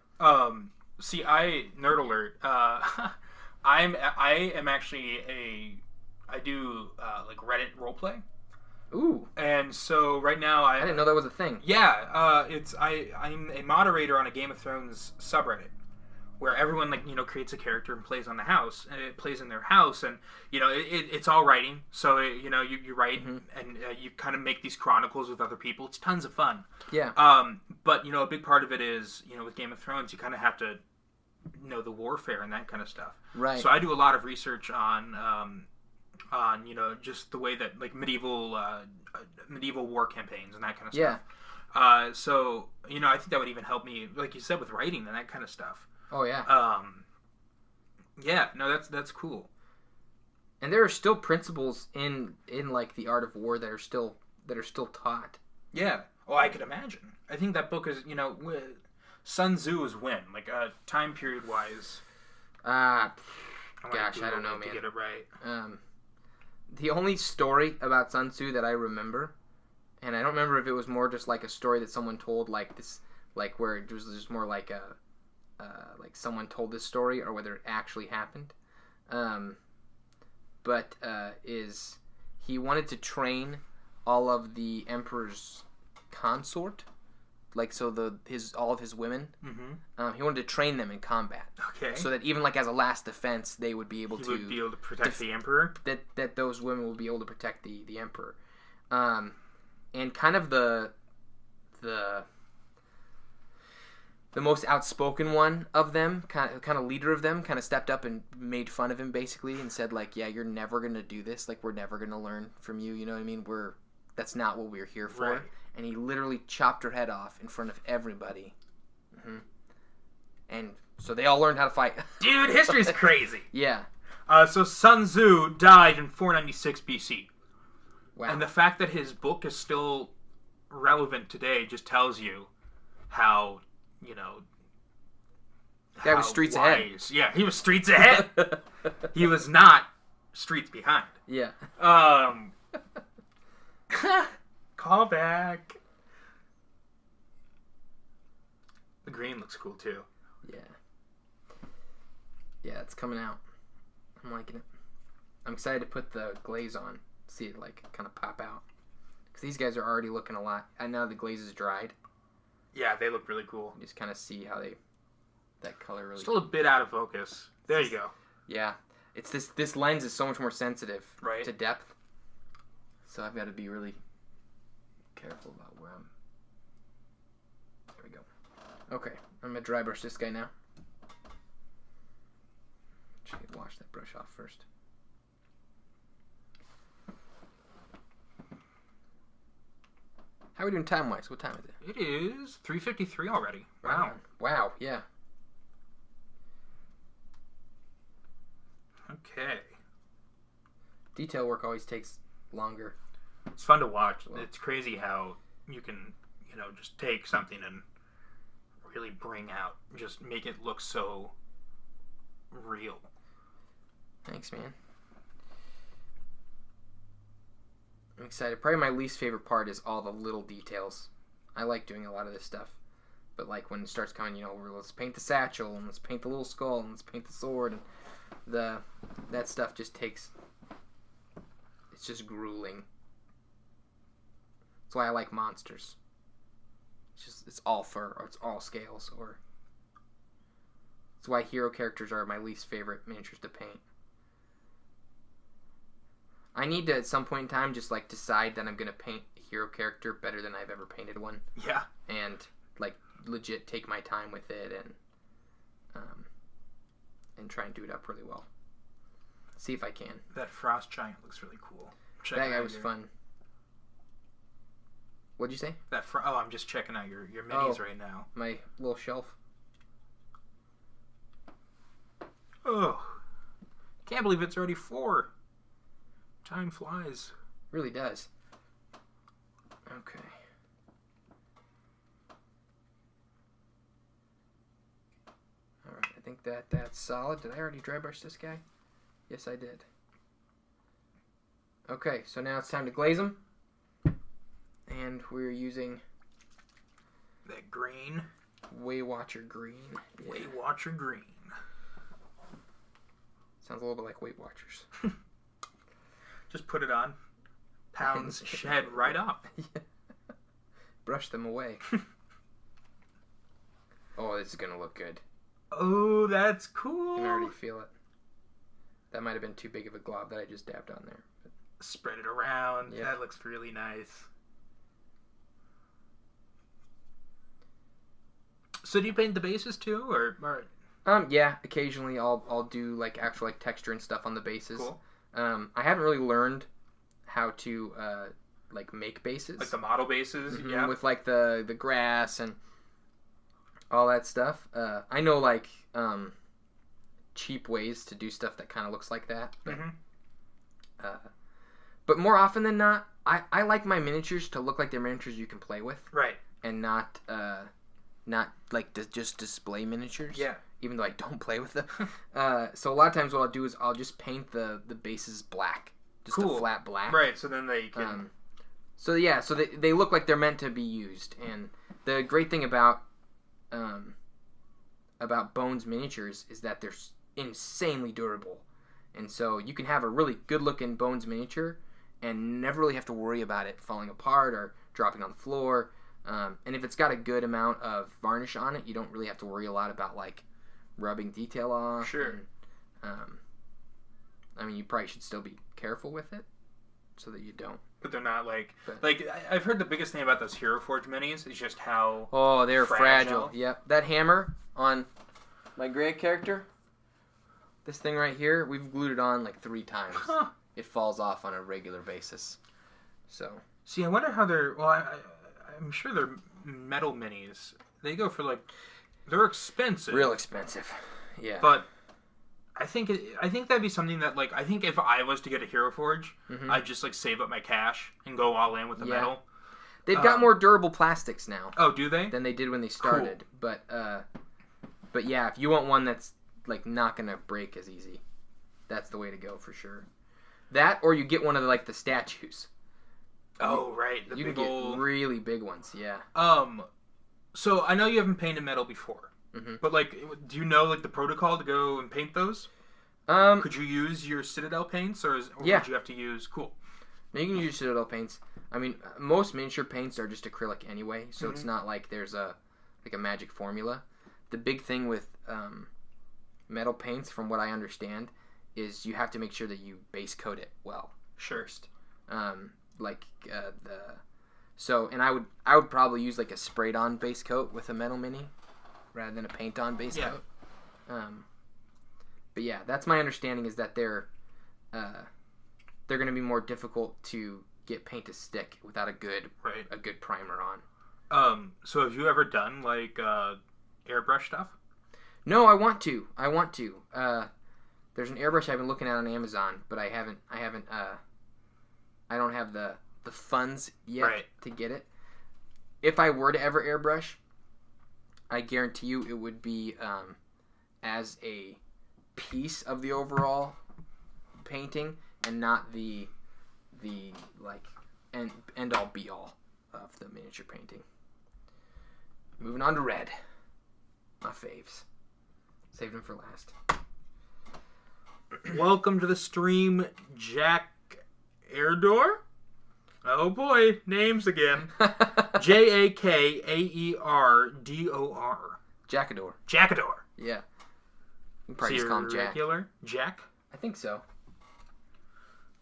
See, nerd alert. I am actually I do like Reddit roleplay. Ooh. And so right now I didn't know that was a thing. Yeah. I'm a moderator on a Game of Thrones subreddit, where everyone creates a character and plays on the house, and it plays in their house, and it's all writing. So you write and you kind of make these chronicles with other people. It's tons of fun. Yeah. But a big part of it is with Game of Thrones, you kind of have to know the warfare and that kind of stuff. Right. So I do a lot of research on just the way that like medieval war campaigns and that kind of stuff. Yeah. So I think that would even help me, like you said, with writing and that kind of stuff. Oh yeah. Yeah, no, that's cool. And there are still principles in like The Art of War that are still taught. Yeah. Oh, I could imagine. I think that book is, Sun Tzu is when, like time period wise. Gosh, I don't know, man. To get it right. The only story about Sun Tzu that I remember, and I don't remember if it was more just like a story that someone told, like this, like where it was just more like a. Like someone told this story, or whether it actually happened, is he wanted to train all of the emperor's consort, all of his women. Mm-hmm. He wanted to train them in combat. Okay. So that even like as a last defense, they would be able He to would be able to protect the Emperor. That those women will be able to protect the Emperor. And kind of the most outspoken one of them, kind of leader of them, kind of stepped up and made fun of him basically and said like, yeah, you're never gonna do this. Like, we're never gonna learn from you. You know what I mean? That's not what we're here for. Right. And he literally chopped her head off in front of everybody. Mm-hmm. And so they all learned how to fight. Dude, history's crazy. Yeah. So Sun Tzu died in 496 BC. Wow. And the fact that his book is still relevant today just tells you how, Guy was streets ahead. Yeah, he was streets ahead. He was not streets behind. Yeah. Call back. The green looks cool too. Yeah. Yeah, it's coming out. I'm liking it. I'm excited to put the glaze on. See it like kind of pop out. Because these guys are already looking a lot. And now the glaze is dried. Yeah, they look really cool. You just kind of see how that color really... Still a bit out of focus. There you go. Yeah. It's this lens is so much more sensitive to depth. So I've got to be really careful about where I'm... There we go. Okay. I'm going to dry brush this guy now. Should wash that brush off first. How are we doing time-wise? What time is it? It is 3:53 already. Wow. Wow, yeah. Okay. Detail work always takes longer. It's fun to watch. It's crazy how you can, just take something and really just make it look so real. Thanks, man. I'm excited. Probably my least favorite part is all the little details. I like doing a lot of this stuff. But like when it starts coming, let's paint the satchel and let's paint the little skull and let's paint the sword and that stuff just takes... It's just grueling. That's why I like monsters. It's all fur or it's all scales or... That's why hero characters are my least favorite miniatures to paint. I need to, at some point in time, just, decide that I'm going to paint a hero character better than I've ever painted one. Yeah. And, legit take my time with it and try and do it up really well. See if I can. That frost giant looks really cool. That guy was fun. What'd you say? I'm just checking out your minis right now. My little shelf. Oh. Can't believe it's already 4. Time flies. Really does. Okay. Alright, I think that's solid. Did I already dry brush this guy? Yes, I did. Okay, so now it's time to glaze them. And we're using... that green. Waywatcher green. Yeah. Waywatcher green. Sounds a little bit like Weight Watchers. Just put it on. Pounds shed right off. Yeah. Brush them away. Oh, this is going to look good. Oh, that's cool. I can already feel it. That might have been too big of a glob that I just dabbed on there. But... Spread it around. Yeah. That looks really nice. So do you paint the bases too, or? Yeah. Occasionally, I'll do actual texture and stuff on the bases. Cool. I haven't really learned how to make bases. Like the model bases, mm-hmm, yeah. With the grass and all that stuff. I know cheap ways to do stuff that kind of looks like that. But, but more often than not, I like my miniatures to look like they're miniatures you can play with. Right. And not just display miniatures. Yeah. Even though I don't play with them. So a lot of times what I'll do is I'll just paint the bases black. Just a flat black. Right, so then they can... So they look like they're meant to be used. And the great thing about Bones miniatures is that they're insanely durable. And so you can have a really good looking Bones miniature and never really have to worry about it falling apart or dropping on the floor. And if it's got a good amount of varnish on it, you don't really have to worry a lot about like rubbing detail off. Sure. And, I mean, you probably should still be careful with it so that you don't. But they're not like I've heard the biggest thing about those Hero Forge minis is just how they're fragile. Yep. That hammer on my gray character, this thing right here, we've glued it on like 3 times. Huh. It falls off on a regular basis. So. See, I wonder how they're. Well, I'm sure they're metal minis. They go for like they're expensive. Real expensive. Yeah. But I think that'd be something that like I think if I was to get a Hero Forge, I'd just like save up my cash and go all in with the metal. They've got more durable plastics now. Oh, do they? Than they did when they started. Cool. But yeah, if you want one that's like not gonna break as easy, that's the way to go for sure. That or you get one of the statues. Oh right, you can get really big ones. Yeah. So I know you haven't painted metal before. But like, do you know like the protocol to go and paint those? Could you use your Citadel paints, or would you have to use? Cool. No, you can use Citadel paints. I mean, most miniature paints are just acrylic anyway, so it's not like there's a magic formula. The big thing with metal paints, from what I understand, is you have to make sure that you base coat it well first. And I would probably use like a sprayed on base coat with a metal mini rather than a paint on base coat. But yeah, that's my understanding, is that they're going to be more difficult to get paint to stick without a good primer on. So have you ever done like airbrush stuff? No, I want to. There's an airbrush I've been looking at on Amazon, but I don't have the funds yet to get it. If I were to ever airbrush, I guarantee you it would be as a piece of the overall painting and not the like end all be all of the miniature painting. Moving on to red. My faves. Saved them for last. Welcome to the stream, Jack Airdor. Oh boy, names again. Jakaeerdor. Jackador. Jackador. Yeah. You can probably just call him Jack. Regular Jack? I think so.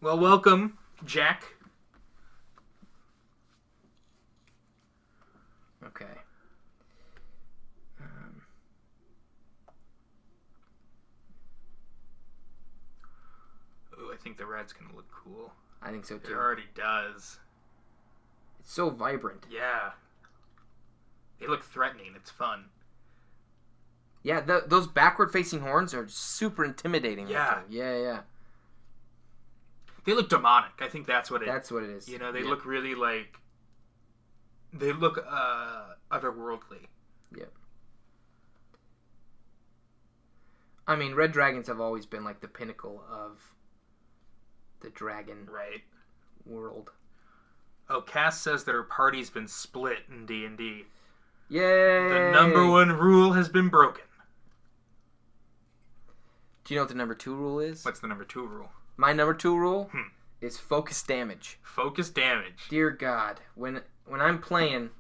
Well, welcome, Jack. Okay. Ooh, I think the red's gonna look cool. I think so too. It already does. It's so vibrant. Yeah. They look threatening. It's fun. Yeah, those backward-facing horns are super intimidating. Yeah. Yeah. They look demonic. I think that's what it is. That's what it is. You know, they look really like... They look otherworldly. Yep. I mean, red dragons have always been like the pinnacle of the dragon world. Oh, Cass says that her party's been split in D&D. Yay! The number 1 rule has been broken. Do you know what the number 2 rule is? What's the number 2 rule? My number 2 rule is focus damage. Focus damage. Dear God, when I'm playing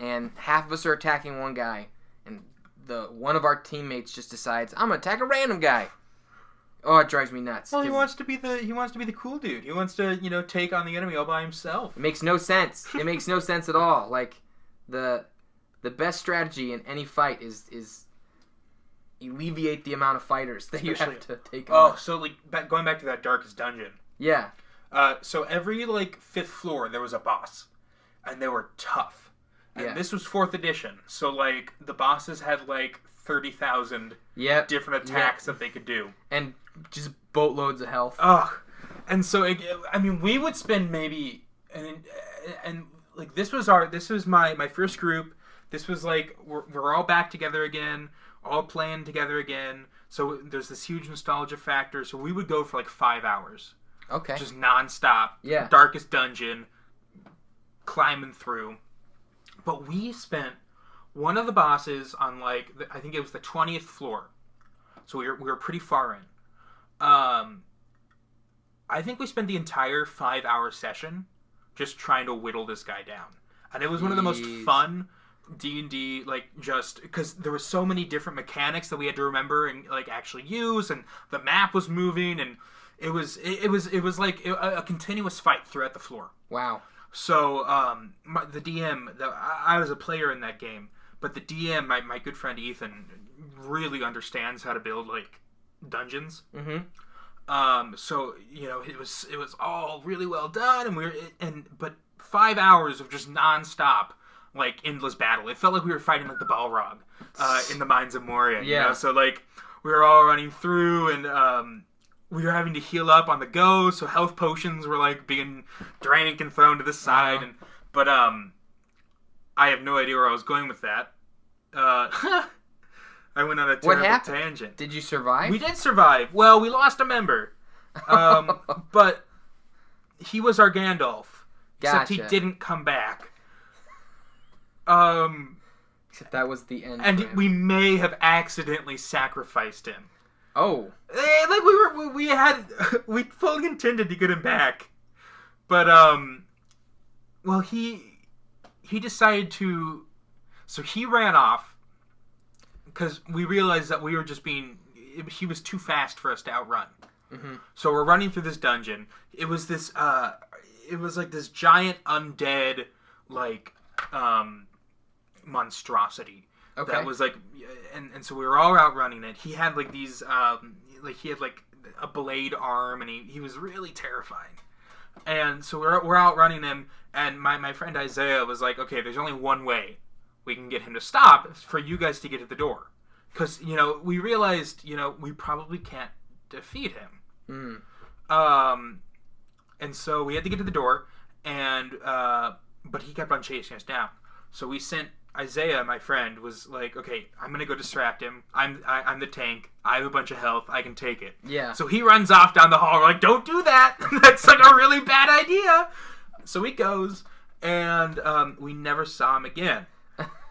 and half of us are attacking one guy and one of our teammates just decides, I'm gonna attack a random guy. Oh, it drives me nuts. Well, he wants to be the cool dude. He wants to, take on the enemy all by himself. It makes no sense. It makes no sense at all. Like the best strategy in any fight is alleviate the amount of fighters that you have to take on. Oh, so going back to that darkest dungeon. Yeah. So every 5th floor there was a boss, and they were tough. And this was 4th edition, so the bosses had 30,000 different attacks that they could do, and just boatloads of health. Oh, and so we would spend maybe and this was my first group. This was we're all back together again, all playing together again. So there's this huge nostalgia factor. So we would go for 5 hours. Okay. Just nonstop. Yeah. Darkest dungeon, climbing through. But we spent one of the bosses on I think it was the 20th floor. So we were pretty far in. I think we spent the entire 5-hour session just trying to whittle this guy down. and it was one of the most Jeez. fun D&D, like, just because there were so many different mechanics that we had to remember and like actually use, and the map was moving, and it was like a continuous fight throughout the floor. Wow. So the DM, I was a player in that game, but the DM, my good friend Ethan, really understands how to build like dungeons. Mm-hmm. So it was all really well done, and but 5 hours of just nonstop like endless battle. It felt like we were fighting like the Balrog in the Mines of Moria. Yeah. So like we were all running through, and we were having to heal up on the go. So health potions were like being drank and thrown to the side. Uh-huh. But I have no idea where I was going with that. I went on a terrible tangent. Did you survive? We did survive. Well, we lost a member. But he was our Gandalf. Except he Gotcha. didn't come back. Except that was the end. And for him. we may have accidentally sacrificed him. Oh. Like we fully intended to get him back. But, well, he decided to, so he ran off because we realized that we were just he was too fast for us to outrun. Mm-hmm. So we're running through this dungeon. It was like this giant undead, like, monstrosity. Okay. That was like, and so we were all outrunning it. He had like these, he had like a blade arm, and he was really terrifying. And so we're outrunning him, and my friend Isaiah was like, okay, there's only one way we can get him to stop. It's for you guys to get to the door. Because, we realized, we probably can't defeat him. And so we had to get to the door, and but he kept on chasing us down. So we sent Isaiah, my friend, was like, okay, I'm gonna go distract him. I'm the tank. I have a bunch of health. I can take it. Yeah. So he runs off down the hall. We're like, don't do that. That's like a really bad idea. So he goes, and we never saw him again.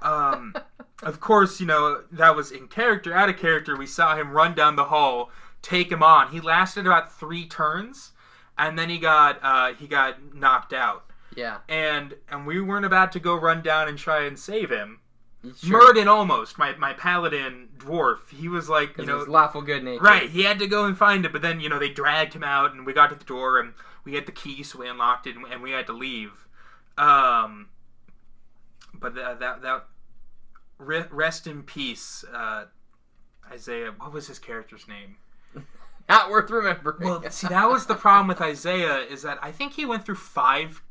Of course, that was in character. Out of character, we saw him run down the hall, take him on. He lasted about 3 turns, and then he got knocked out. Yeah. And we weren't about to go run down and try and save him. Sure. Murden almost, my paladin dwarf. He was like, It was lawful good nature. right. He had to go and find it, but then they dragged him out, and we got to the door, and we had the key, so we unlocked it, and we had to leave. But that rest in peace, Isaiah. What was his character's name? Not worth remembering. Well, see, that was the problem with Isaiah, is that I think he went through 5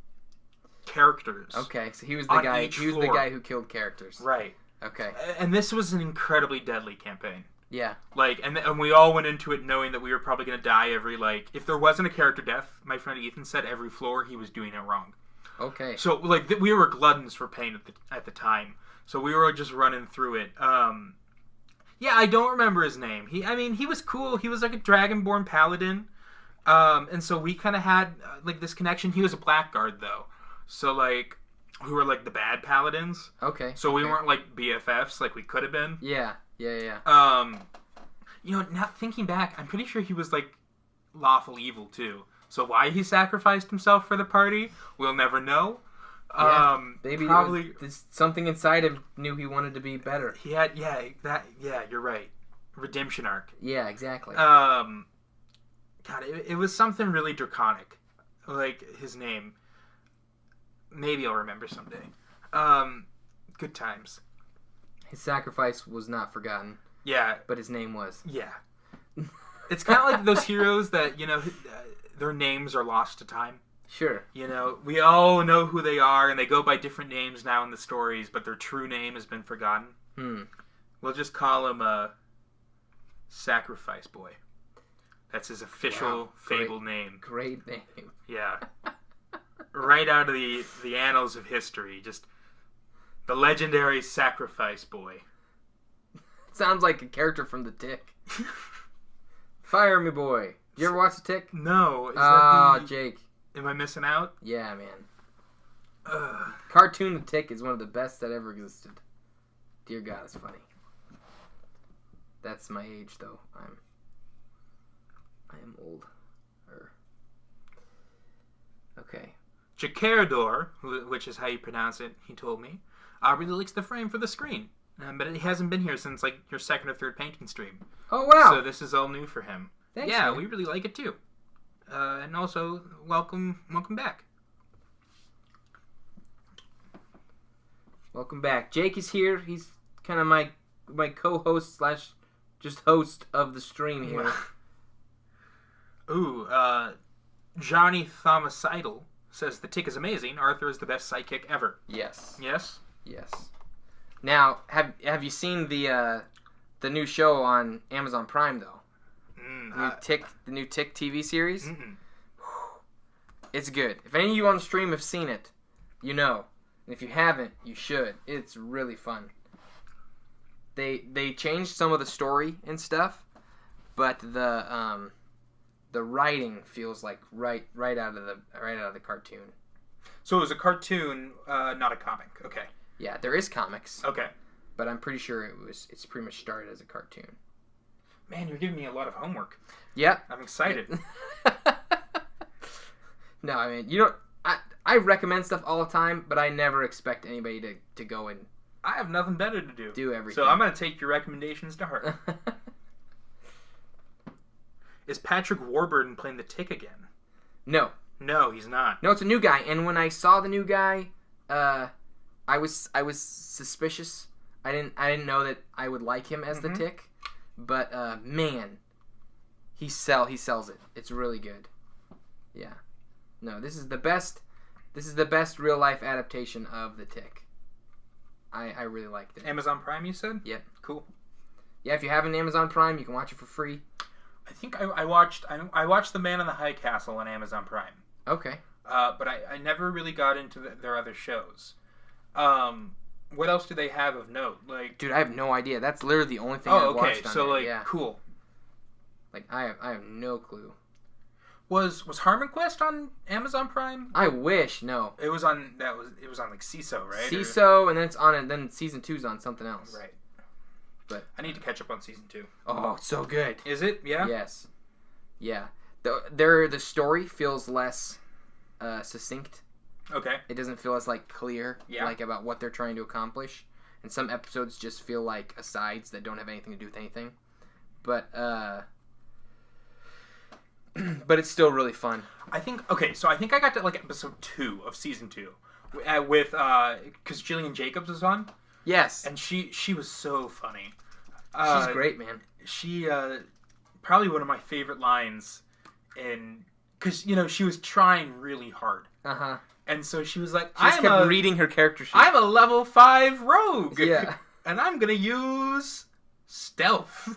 characters. Okay, so he was the on guy. each He was the floor. guy who killed characters. Right. Okay. And this was an incredibly deadly campaign. Yeah. Like, and we all went into it knowing that we were probably going to die every, like, if there wasn't a character death, my friend Ethan said every floor he was doing it wrong. Okay. So, like, we were gluttons for pain at the time. So we were just running through it. Yeah, I don't remember his name. He was cool. He was like a dragonborn paladin. And so we kind of had, like, this connection. He was a blackguard, though. So, like, who were, like, the bad paladins. Okay. So we weren't, like, BFFs like we could have been. Yeah. Now thinking back, I'm pretty sure he was, like, lawful evil, too. So why he sacrificed himself for the party, we'll never know. Yeah. Maybe probably something inside him knew he wanted to be better. he had, you're right. Redemption arc. Yeah, exactly. God, it was something really draconic. Like, his name. Maybe I'll remember someday. Good times. His sacrifice was not forgotten, Yeah, but his name was. yeah. It's kind of like those heroes that, their names are lost to time. Sure. We all know who they are, and they go by different names now in the stories, but their true name has been forgotten. We'll just call him Sacrifice Boy. That's his official fable name. Great name. Yeah. Right out of the annals of history. Just the legendary Sacrifice Boy. Sounds like a character from The Tick. Fire me, boy. You ever watch The Tick? No. Is Ah, Jake. Am I missing out? Yeah, man. Cartoon The Tick is one of the best that ever existed. Dear God, it's funny. That's my age, though. I am old. Okay. Jakerdor, which is how you pronounce it, he told me, really likes the frame for the screen. But he hasn't been here since like your second or third painting stream. Oh, wow. So this is all new for him. Thanks, yeah, man. we really like it too. And also, welcome back. Welcome back. Jake is here. He's kind of my co-host / just host of the stream here. Ooh, Johnny Thomasidal says the tick is amazing. Arthur is the best sidekick ever. Yes. Yes? Yes. Now, have you seen the new show on Amazon Prime though? The new Tick TV series? Mm-mm. It's good. If any of you on the stream have seen it, you know. And if you haven't, you should. It's really fun. They changed some of the story and stuff, but the writing feels like right out of the cartoon. So it was a cartoon, not a comic. Okay. Yeah, there is comics. Okay. But I'm pretty sure it's pretty much started as a cartoon. Man, you're giving me a lot of homework. Yep. I'm excited. No, I mean, I recommend stuff all the time, but I never expect anybody to go and I have nothing better to do. Everything. So I'm going to take your recommendations to heart. Is Patrick Warburton playing the Tick again? No. No, he's not. No, it's a new guy. And when I saw the new guy, I was suspicious. I didn't know that I would like him as the Tick, but man, he sells it. It's really good. Yeah. No, this is the best real life adaptation of the Tick. I really liked it. Amazon Prime, you said? Yep. Cool. Yeah, if you have an Amazon Prime, you can watch it for free. I think I watched The Man in the High Castle on Amazon Prime. Okay. But I never really got into their other shows. What else do they have of note? Like, dude, I have no idea. That's literally the only thing I've watched on so there. like, Yeah. cool. Like I have no clue. Was Harmon Quest on Amazon Prime? I wish. No. It was on like CISO, right? CISO, and then it's on, and then season 2's on something else. Right. But I need to catch up on season 2. Oh, it's so good. Is it? Yeah. Yes. Yeah. The story feels less succinct. Okay. It doesn't feel as like clear, Yeah. like about what they're trying to accomplish. And some episodes just feel like asides that don't have anything to do with anything. But but it's still really fun. I think I got to like episode 2 of season 2 with because Jillian Jacobs was on. Yes. And she was so funny. She's great, man. She probably one of my favorite lines because she was trying really hard. Uh-huh. And so she was like, She just kept reading her character sheet. I'm a level 5 rogue. Yeah. And I'm going to use stealth.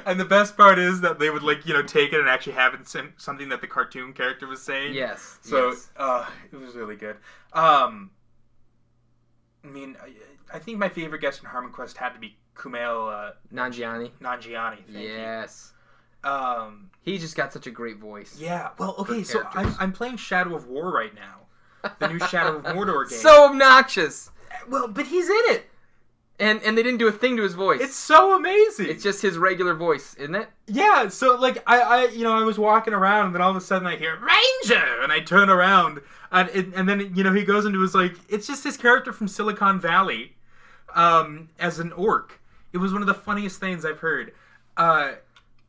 And the best part is that they would take it and actually have it something that the cartoon character was saying. Yes. So yes. It was really good. I mean, I think my favorite guest in Harmon Quest had to be Kumail Nanjiani. Thank yes. you. He just got such a great voice. Yeah. Well, okay. So I'm playing Shadow of War right now, the new Shadow of Mordor game. So obnoxious. Well, but he's in it. And they didn't do a thing to his voice. It's so amazing. It's just his regular voice, isn't it? Yeah, so like I was walking around and then all of a sudden I hear Ranger and I turn around and then he goes into his it's just his character from Silicon Valley as an orc. It was one of the funniest things I've heard. And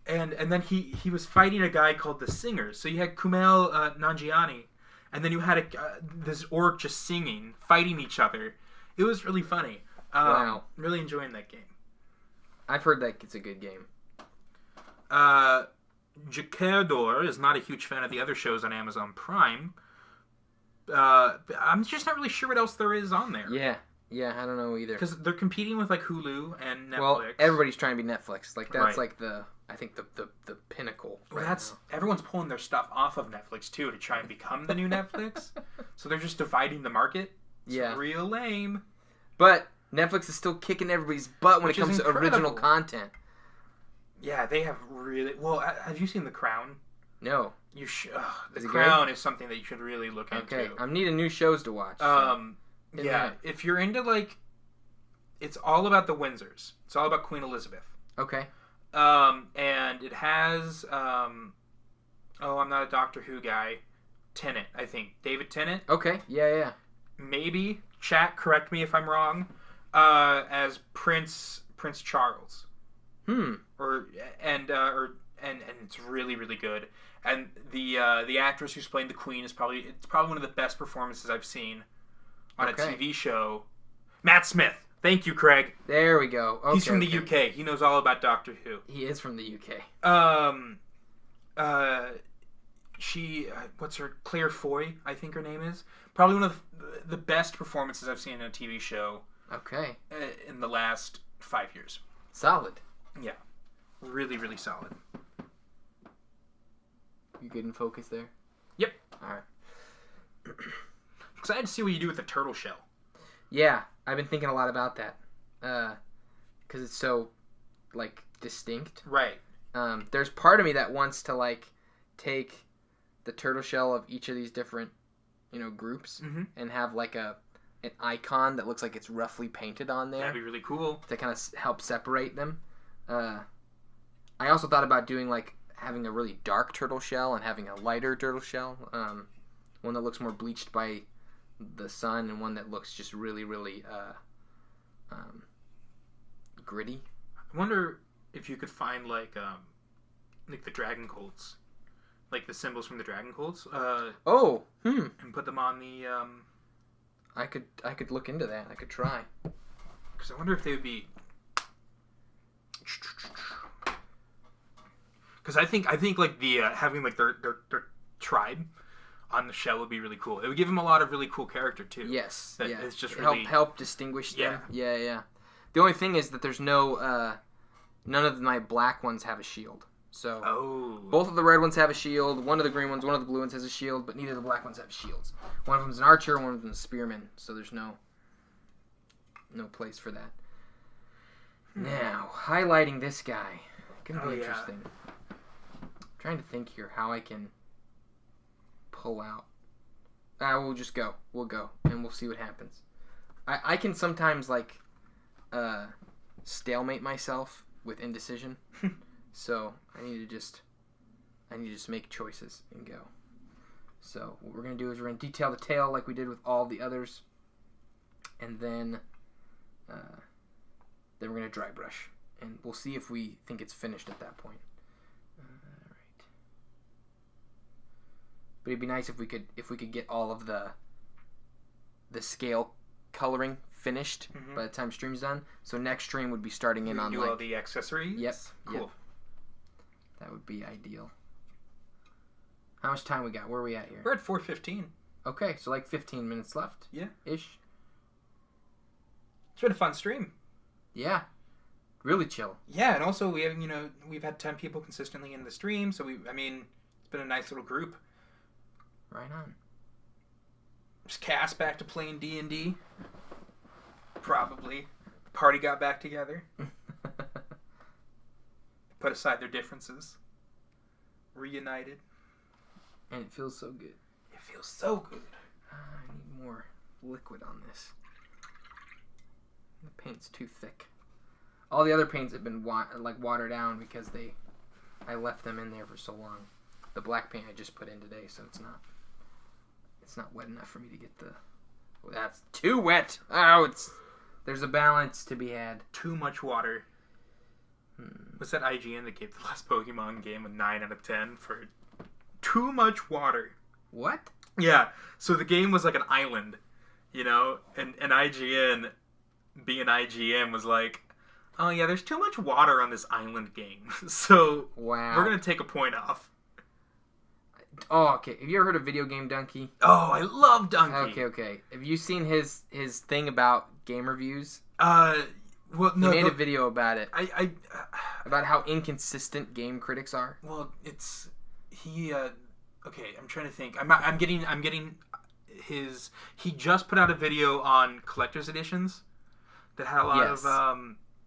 then he was fighting a guy called the Singers. So you had Kumail Nanjiani and then you had this orc just singing, fighting each other. It was really funny. Wow. Really enjoying that game. I've heard that it's a good game. Jakerdor is not a huge fan of the other shows on Amazon Prime. I'm just not really sure what else there is on there. Yeah, I don't know either. Because they're competing with Hulu and Netflix. Well, everybody's trying to be Netflix. Like that's Right. I think the pinnacle. Well, right now. everyone's pulling their stuff off of Netflix too to try and become the new Netflix. So they're just dividing the market. It's real lame. But Netflix is still kicking everybody's butt when Which it comes is to original incredible. content. Yeah, they have really. Well, have you seen The Crown? No. You should. The Is it Crown is something that you should really look Okay, into. I'm needing new shows to watch. So. Yeah, if you're into it's all about the Windsors. It's all about Queen Elizabeth. Okay. And it has I'm not a Doctor Who guy. Tennant, I think. David Tennant. Okay. Yeah. Maybe. Chat, correct me if I'm wrong. As Prince Charles. And it's really, really good. And the actress who's playing the Queen is probably one of the best performances I've seen on a TV show. Matt Smith. Thank you, Craig. There we go. Okay, he's from the UK. He knows all about Doctor Who. He is from the UK. What's her, Claire Foy, I think her name is. Probably one of the best performances I've seen in a TV show. Okay. In the last 5 years. Solid. Yeah. Really, really solid. You good in focus there? Yep. All right. Excited to see what you do with the turtle shell. Yeah, I've been thinking a lot about that. Because it's so, distinct. Right. There's part of me that wants to, take the turtle shell of each of these different, groups and have, an icon that looks like it's roughly painted on there. That'd be really cool. To kind of help separate them. I also thought about doing, having a really dark turtle shell and having a lighter turtle shell. One that looks more bleached by the sun and one that looks just really, really gritty. I wonder if you could find, the dragon colts. Like the symbols from the dragon colts. And put them on the... I could look into that. I could try. Because I wonder if they would be... Because I think the having their tribe on the shell would be really cool. It would give them a lot of really cool character too. Yes, that yeah. It's just really help distinguish them. Yeah. The only thing is that there's no none of my black ones have a shield. So both of the red ones have a shield. One of the green ones, one of the blue ones has a shield, but neither of the black ones have shields. One of them's an archer, one of them's a spearman. So there's no place for that. Now highlighting this guy, gonna be interesting. Trying to think here how I can pull out. We'll just go. We'll go, and we'll see what happens. I can sometimes stalemate myself with indecision, so I need to just make choices and go. So what we're gonna do is we're gonna detail the tail like we did with all the others, and then we're gonna dry brush, and we'll see if we think it's finished at that point. But it'd be nice if we could get all of the scale coloring finished by the time stream's done. So next stream would be starting in on do all the accessories. Yep. Cool. Yep. That would be ideal. How much time we got? Where are we at here? We're at 4:15. Okay, so 15 minutes left. Yeah. Ish. It's been a fun stream. Yeah. Really chill. Yeah, and also we have we've had 10 people consistently in the stream, so it's been a nice little group. Right on. Just Cass back to playing D&D. Probably. The party got back together. Put aside their differences. Reunited. And it feels so good. It feels so good. I need more liquid on this. The paint's too thick. All the other paints have been watered down because I left them in there for so long. The black paint I just put in today, so it's not wet enough for me to get the... Oh, that's too wet! Oh, there's a balance to be had. Too much water. What's that IGN that gave the last Pokemon game a 9 out of 10 for too much water? What? Yeah, so the game was like an island, and IGN, being IGN, was like, oh yeah, there's too much water on this island game, so wow. We're going to take a point off. Oh, okay. Have you ever heard of Video Game Donkey? Oh, I love Donkey. Okay. Have you seen his thing about game reviews? Well, no. He made a video about it. I about how inconsistent game critics are. Well, okay, I'm trying to think. I'm getting his. He just put out a video on collector's editions that had a lot of.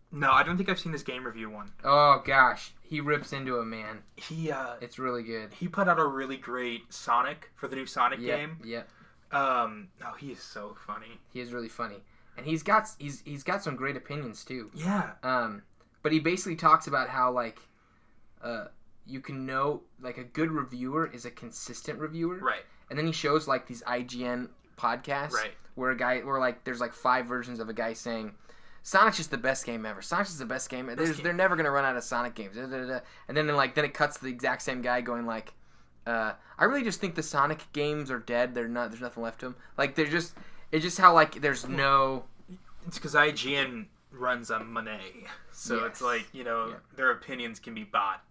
No, I don't think I've seen this game review one. Oh gosh, he rips into it, man. It's really good. He put out a really great Sonic for the new Sonic game. Yep. Oh, he is so funny. He is really funny, and he's got some great opinions too. Yeah. But he basically talks about how you can know a good reviewer is a consistent reviewer. Right. And then he shows like these IGN podcasts Right. where there's like 5 versions of a guy saying Sonic's just the best game ever. Sonic's just the best game. They're never gonna run out of Sonic games. Da, da, da. And then it cuts to the exact same guy going like, I really just think the Sonic games are dead. There's nothing left to them. Like it's just how like there's no. It's because IGN runs on money, so it's like their opinions can be bought.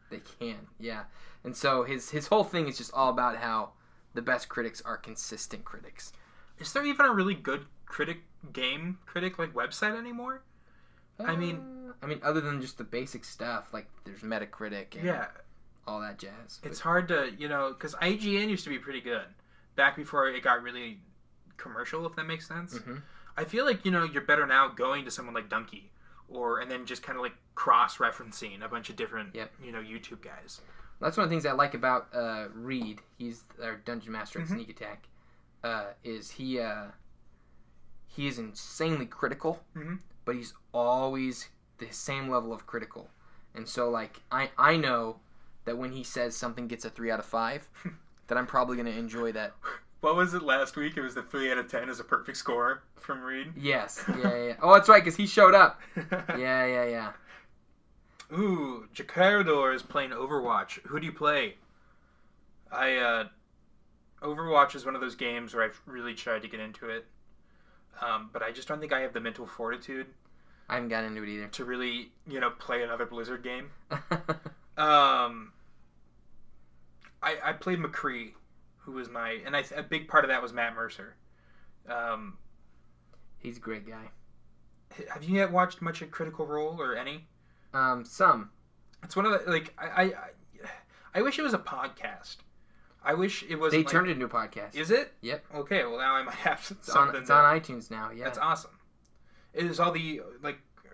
They can, yeah. And so his whole thing is just all about how the best critics are consistent critics. Is there even a really good game critic like website anymore? I mean, other than just the basic stuff, like there's Metacritic and all that jazz. It's hard to, because IGN used to be pretty good back before it got really commercial, if that makes sense. Mm-hmm. I feel like, you're better now going to someone like Dunkey and then just kind of like cross-referencing a bunch of different, YouTube guys. That's one of the things I like about Reed. He's our dungeon master at Sneak Attack. Is he is insanely critical, but he's always the same level of critical. And so, like, I know that when he says something gets a 3 out of 5, that I'm probably going to enjoy that. What was it last week? It was the 3 out of 10 is a perfect score from Reed. Yes. Yeah. Oh, that's right, because he showed up. Yeah. Ooh, Jacarador is playing Overwatch. Who do you play? Overwatch is one of those games where I've really tried to get into it. But I just don't think I have the mental fortitude. I haven't gotten into it either. To really, play another Blizzard game. I played McCree, who was a big part of that was Matt Mercer. He's a great guy. Have you yet watched much of Critical Role or any? Some. It's one of the, I wish it was a podcast. I wish it was. They turned it into a podcast. Is it? Yep. Okay, well now I might have something. It's on iTunes now, yeah. That's awesome. Is all the,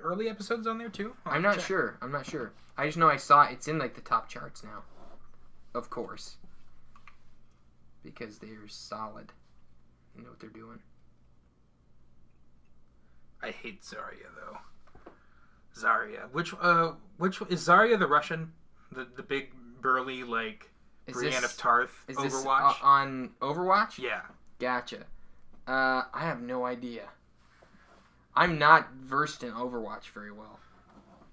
early episodes on there too? I'm not sure. I just know I saw it's in, the top charts now. Of course. Because they're solid. You know what they're doing. I hate Zarya, though. Zarya. Which is Zarya the Russian? The big, burly, Brienne of Tarth is Overwatch? This on Overwatch? Yeah. Gotcha. I have no idea. I'm not versed in Overwatch very well.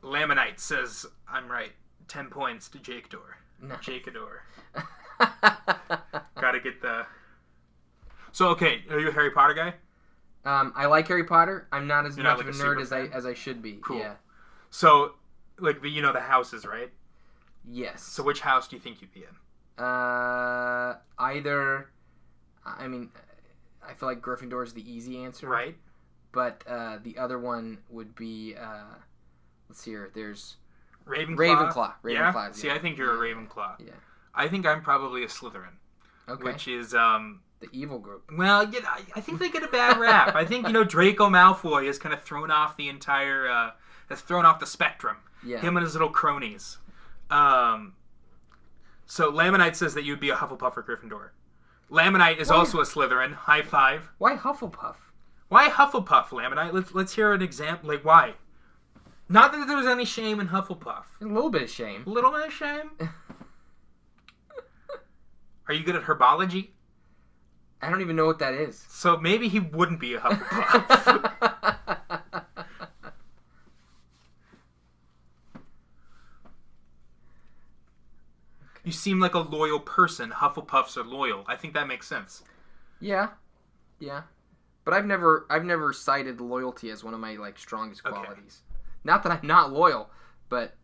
Laminite says I'm right. 10 points to Jacador. No. Jacador. Gotta get the... So, okay, are you a Harry Potter guy? I like Harry Potter. I'm not as much of a nerd fan? as I should be. Cool. Yeah. So, the houses, right? Yes. So which house do you think you'd be in? Either... I mean, I feel like Gryffindor is the easy answer. Right. But the other one would be... let's see here. There's... Ravenclaw. Ravenclaw. See, I think you're a Ravenclaw. Yeah. I think I'm probably a Slytherin. Okay. Which is... the evil group. Well, I think they get a bad rap. I think, Draco Malfoy has kind of thrown off the entire... has thrown off the spectrum. Yeah. Him and his little cronies. So Laminite says that you'd be a Hufflepuff or Gryffindor. Laminite is also a Slytherin. High five. Why Hufflepuff? Why Hufflepuff, Laminite? Let's hear an example. Why? Not that there's any shame in Hufflepuff. A little bit of shame. A little bit of shame? Are you good at herbology? I don't even know what that is. So maybe he wouldn't be a Hufflepuff. You seem like a loyal person. Hufflepuffs are loyal. I think that makes sense. Yeah. But I've never cited loyalty as one of my strongest qualities. Not that I'm not loyal, but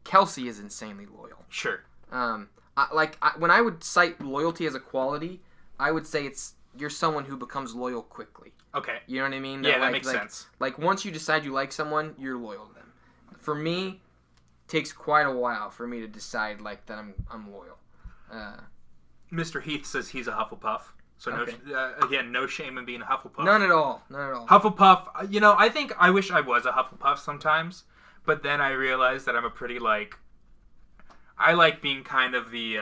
Kelsey is insanely loyal. Sure. When I would cite loyalty as a quality, I would say you're someone who becomes loyal quickly. Okay. You know what I mean? That makes sense. Once you decide you like someone, you're loyal to them. For me, it takes quite a while for me to decide that I'm loyal. Mr. Heath says he's a Hufflepuff. So no shame in being a Hufflepuff. None at all. Hufflepuff, I think I wish I was a Hufflepuff sometimes, but then I realized that I'm a pretty I like being kind of the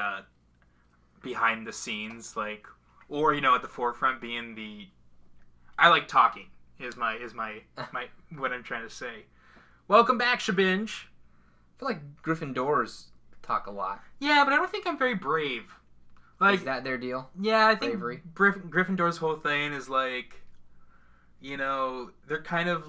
behind the scenes, or at the forefront being the. I like talking. Is my what I'm trying to say. Welcome back, Shabinge. I feel like Gryffindors talk a lot. Yeah, but I don't think I'm very brave. Like, is that their deal? Yeah, I think Bravery. Gryffindor's whole thing is like, they're kind of,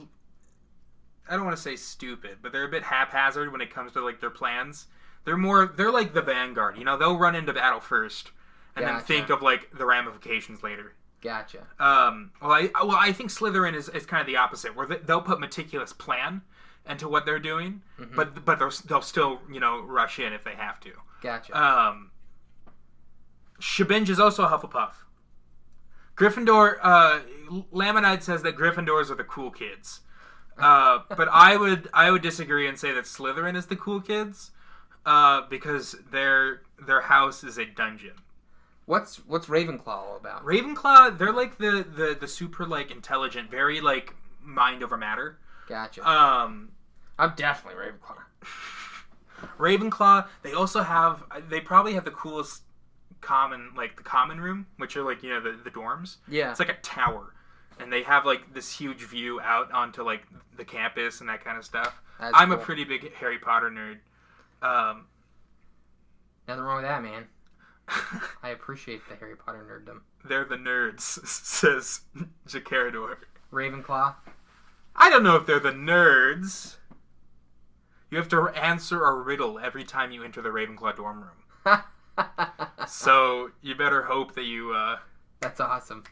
I don't want to say stupid, but they're a bit haphazard when it comes to like their plans. They're like the vanguard. They'll run into battle first and then think of like the ramifications later. Gotcha. I think Slytherin is kind of the opposite, where they'll put meticulous plan into what they're doing, but they'll still rush in if they have to. Gotcha. Shabinge is also a Hufflepuff. Gryffindor, Lamonide says that Gryffindors are the cool kids. But I would disagree and say that Slytherin is the cool kids, because their house is a dungeon. What's Ravenclaw all about? Ravenclaw, they're like the super like intelligent, very like mind over matter. Gotcha. I'm definitely Ravenclaw. Ravenclaw, they probably have the coolest the common room, which are like, the dorms. Yeah. It's like a tower. And they have like this huge view out onto like the campus and that kind of stuff. I'm a pretty big Harry Potter nerd. Nothing wrong with that, man. I appreciate the Harry Potter nerddom. They're the nerds, says Jacarador. Ravenclaw? I don't know if they're the nerds. You have to answer a riddle every time you enter the Ravenclaw dorm room. So you better hope that you... That's awesome.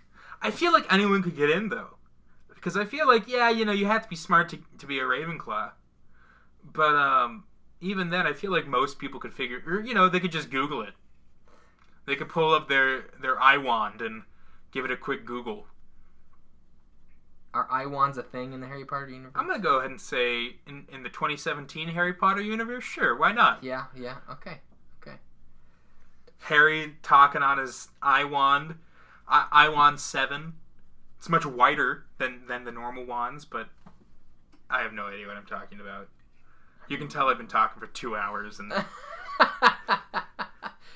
I feel like anyone could get in, though. Because I feel like, you have to be smart to be a Ravenclaw. But even then, I feel like most people could figure... Or, they could just Google it. They could pull up their eye wand and give it a quick Google. Are eye wands a thing in the Harry Potter universe? I'm going to go ahead and say in the 2017 Harry Potter universe, sure, why not? Yeah, okay. Harry talking on his eye wand. Eye wand 7. It's much wider than the normal wands, but I have no idea what I'm talking about. You can tell I've been talking for 2 hours, and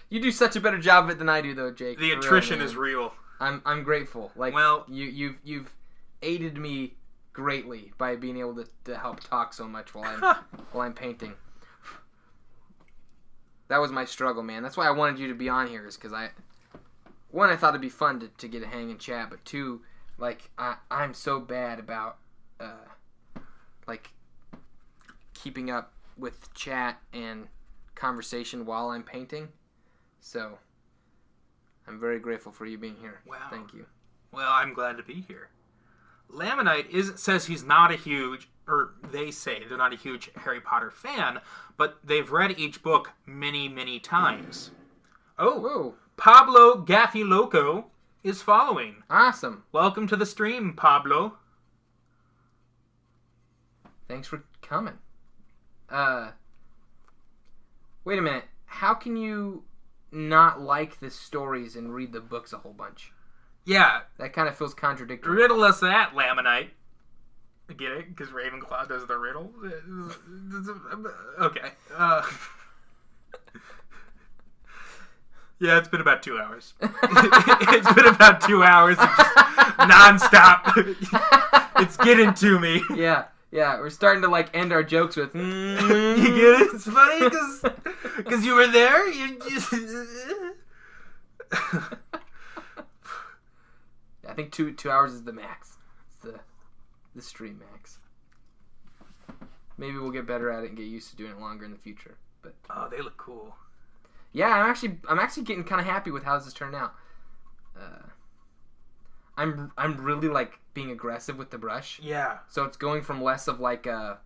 you do such a better job of it than I do, though, Jake. The attrition is real. I'm grateful. Like, well, you've aided me greatly by being able to help talk so much while I'm painting. That was my struggle, man. That's why I wanted you to be on here, is because I thought it'd be fun to get a hang and chat, but two, like, I'm so bad about like keeping up with chat and conversation while I'm painting. So I'm very grateful for you being here. Wow. Thank you. Well, I'm glad to be here. Lamonite says he's not a huge, or they say they're not a huge Harry Potter fan, but they've read each book many, many times. Oh, whoa. Pablo Gaffy Loco is following. Awesome. Welcome to the stream, Pablo. Thanks for coming. Wait a minute. How can you not like the stories and read the books a whole bunch? Yeah. That kind of feels contradictory. Riddle us that, Lamonite. Get it? Because Ravenclaw does the riddle? Okay. Yeah, it's been about 2 hours. It's been about 2 hours of just non-stop. It's getting to me. Yeah, we're starting to like end our jokes with. You get it? It's funny because you were there. I think 2 hours is the max. It's the stream max. Maybe we'll get better at it and get used to doing it longer in the future. But they look cool. Yeah, I'm actually getting kind of happy with how this has turned out. I'm really like being aggressive with the brush. Yeah. So it's going from less of like a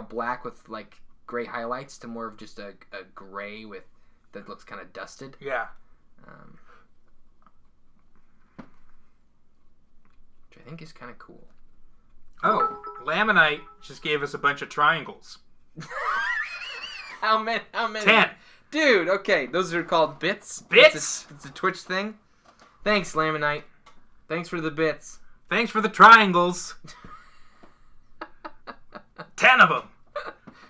black with like gray highlights to more of just a gray with that looks kind of dusted. Yeah. Which I think is kind of cool. Oh, Lamonite just gave us a bunch of triangles. How many? 10. Dude, okay, those are called bits. Bits? It's a Twitch thing. Thanks, Lamonite. Thanks for the bits. Thanks for the triangles. 10 of them.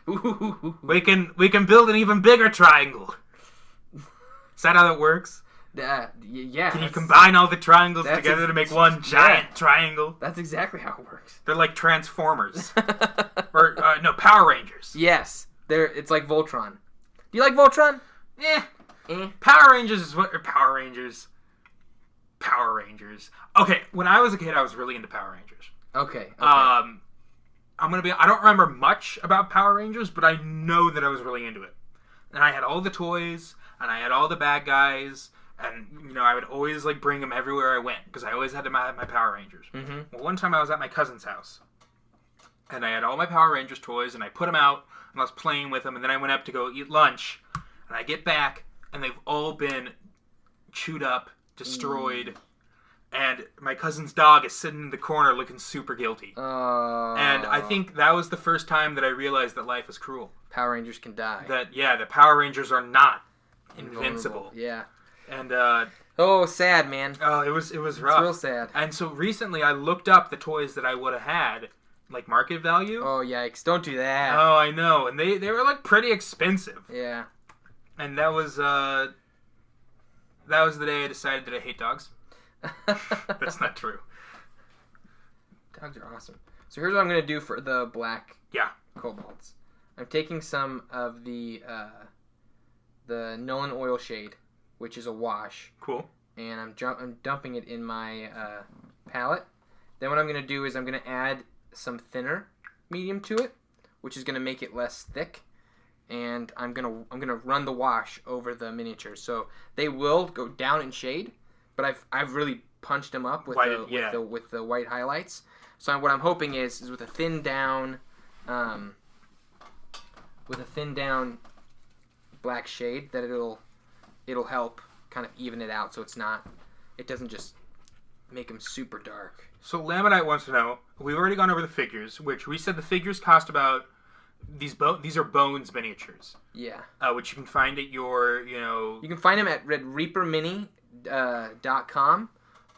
Ooh. We can build an even bigger triangle. Is that how it works? Yeah. Can you combine all the triangles together to make one giant triangle? That's exactly how it works. They're like Transformers. Or, no, Power Rangers. Yes. It's like Voltron. Do you like Voltron? Power Rangers is what... Or Power Rangers. Power Rangers. Okay, when I was a kid, I was really into Power Rangers. Okay. I don't remember much about Power Rangers, but I know that I was really into it. And I had all the toys, and I had all the bad guys, and, you know, I would always, like, bring them everywhere I went, because I always had to have my Power Rangers. Mm-hmm. Well, one time I was at my cousin's house, and I had all my Power Rangers toys, and I put them out, and I was playing with them, and then I went up to go eat lunch, and I get back, and they've all been chewed up, destroyed, and my cousin's dog is sitting in the corner looking super guilty. And I think that was the first time that I realized that life is cruel. Power Rangers can die. The Power Rangers are not invincible. Yeah. And sad, man. Oh, it was rough. It's real sad. And so recently I looked up the toys that I would have had, like market value. Oh yikes! Don't do that. Oh, I know. And they were like pretty expensive. Yeah. And that was the day I decided that I hate dogs. That's not true. Dogs are awesome. So here's what I'm gonna do for the black kobolds. I'm taking some of the Nolan oil shade, which is a wash. Cool. And I'm dumping it in my palette. Then what I'm gonna do is I'm gonna add some thinner medium to it, which is gonna make it less thick. And I'm gonna run the wash over the miniatures, so they will go down in shade. But I've really punched them up with the white highlights. So what I'm hoping is with a thin down black shade that it'll help kind of even it out, so it doesn't just make them super dark. So Laminite wants to know, we've already gone over the figures, which we said the figures cost about these are Bones miniatures. Yeah. Which you can find at your, You can find them at ReaperMini.com,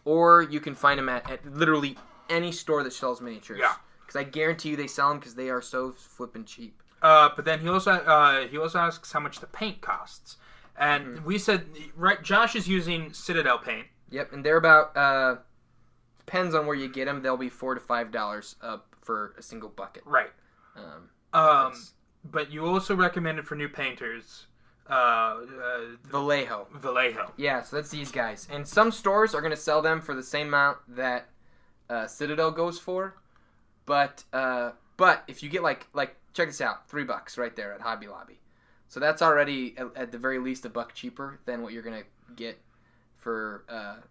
or you can find them at literally any store that sells miniatures. Yeah. Because I guarantee you they sell them because they are so flippin' cheap. But then he also asks how much the paint costs. And we said, right, Josh is using Citadel paint. Yep, and they're about, depends on where you get them, they'll be $4 to $5 up for a single bucket. Right. But you also recommended for new painters, Vallejo. Yeah, so that's these guys. And some stores are going to sell them for the same amount that Citadel goes for. But if you get like check this out, $3 right there at Hobby Lobby. So that's already at the very least $1 cheaper than what you're going to get for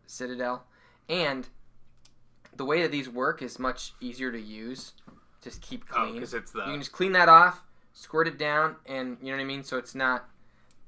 Citadel. And the way that these work is much easier to use. Just keep clean. Because it's You can just clean that off, squirt it down, and you know what I mean? So it's not...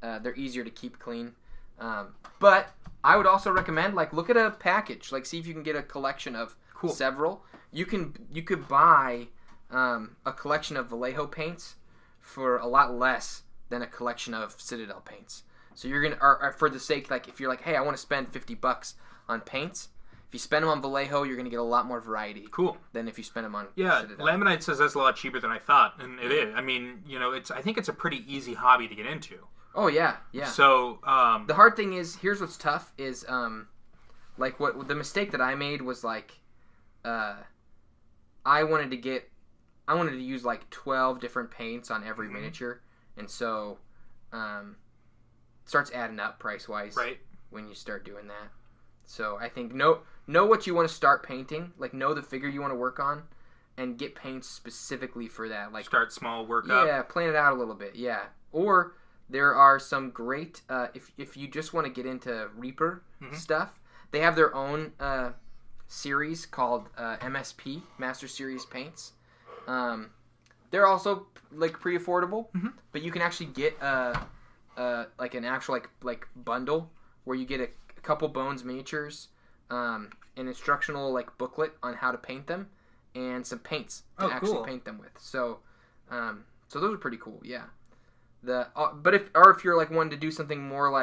they're easier to keep clean. But I would also recommend, look at a package. See if you can get a collection of several. You could buy a collection of Vallejo paints for a lot less than a collection of Citadel paints. So you're going to... Or for the sake, if you're hey, I want to spend $50 on paints... If you spend them on Vallejo, you're going to get a lot more variety. Cool. Than if you spend them on Citadel. Laminite says that's a lot cheaper than I thought, and it is. I mean, I think it's a pretty easy hobby to get into. Oh yeah. So the hard thing is, here's what's tough is, what the mistake that I made was I wanted to use 12 different paints on every miniature, and so it starts adding up price wise. Right. When you start doing that. So I think know what you want to start painting, know the figure you want to work on, and get paints specifically for that. Start small, work up. Yeah, plan it out a little bit. Yeah, or there are some great if you just want to get into Reaper stuff, they have their own series called MSP, Master Series Paints. They're also pretty affordable, but you can actually get an actual bundle where you get a couple Bones miniatures, an instructional booklet on how to paint them, and some paints to actually paint them with. So, so those are pretty cool. Yeah. But if you're wanting to do something more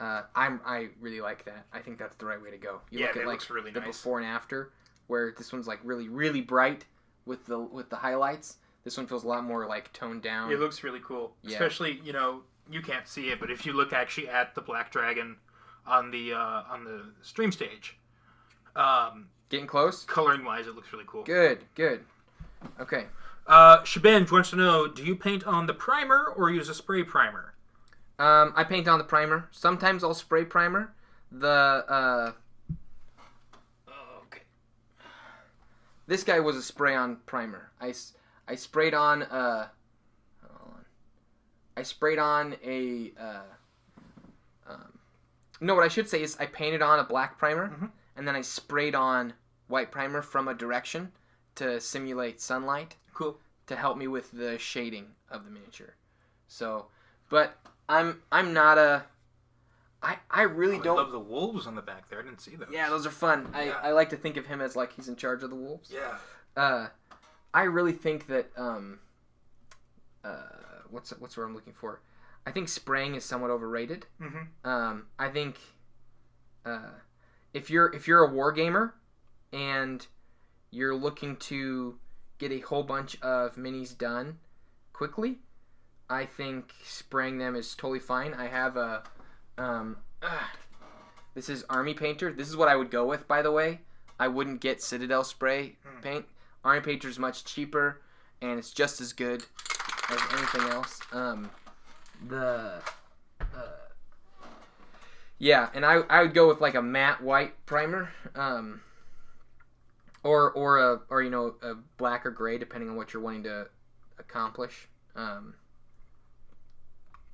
I really like that. I think that's the right way to go. You look at looks really the nice. Before and after, where this one's really really bright with the highlights. This one feels a lot more toned down. It looks really cool, especially you can't see it, but if you look actually at the Black Dragon on the stream stage, getting close. Coloring wise, it looks really cool. Good. Okay. Shabinge wants to know, do you paint on the primer or use a spray primer? I paint on the primer. Sometimes I'll spray primer. Okay. This guy was a spray-on primer. I sprayed on I sprayed on a no, what I should say is I painted on a black primer, and then I sprayed on white primer from a direction to simulate sunlight. Cool. To help me with the shading of the miniature. So, but I'm not a... I really don't... I love the wolves on the back there. I didn't see those. Yeah, those are fun. Yeah. I like to think of him as like he's in charge of the wolves. Yeah. I really think that what's what I'm looking for? I think spraying is somewhat overrated. I think if you're a war gamer and you're looking to get a whole bunch of minis done quickly, I think spraying them is totally fine. I have a this is Army Painter. This is what I would go with, by the way. I wouldn't get Citadel spray paint. Army Painter is much cheaper and it's just as good as anything else. Yeah, and I would go with like a matte white primer. Or you know, a black or gray, depending on what you're wanting to accomplish.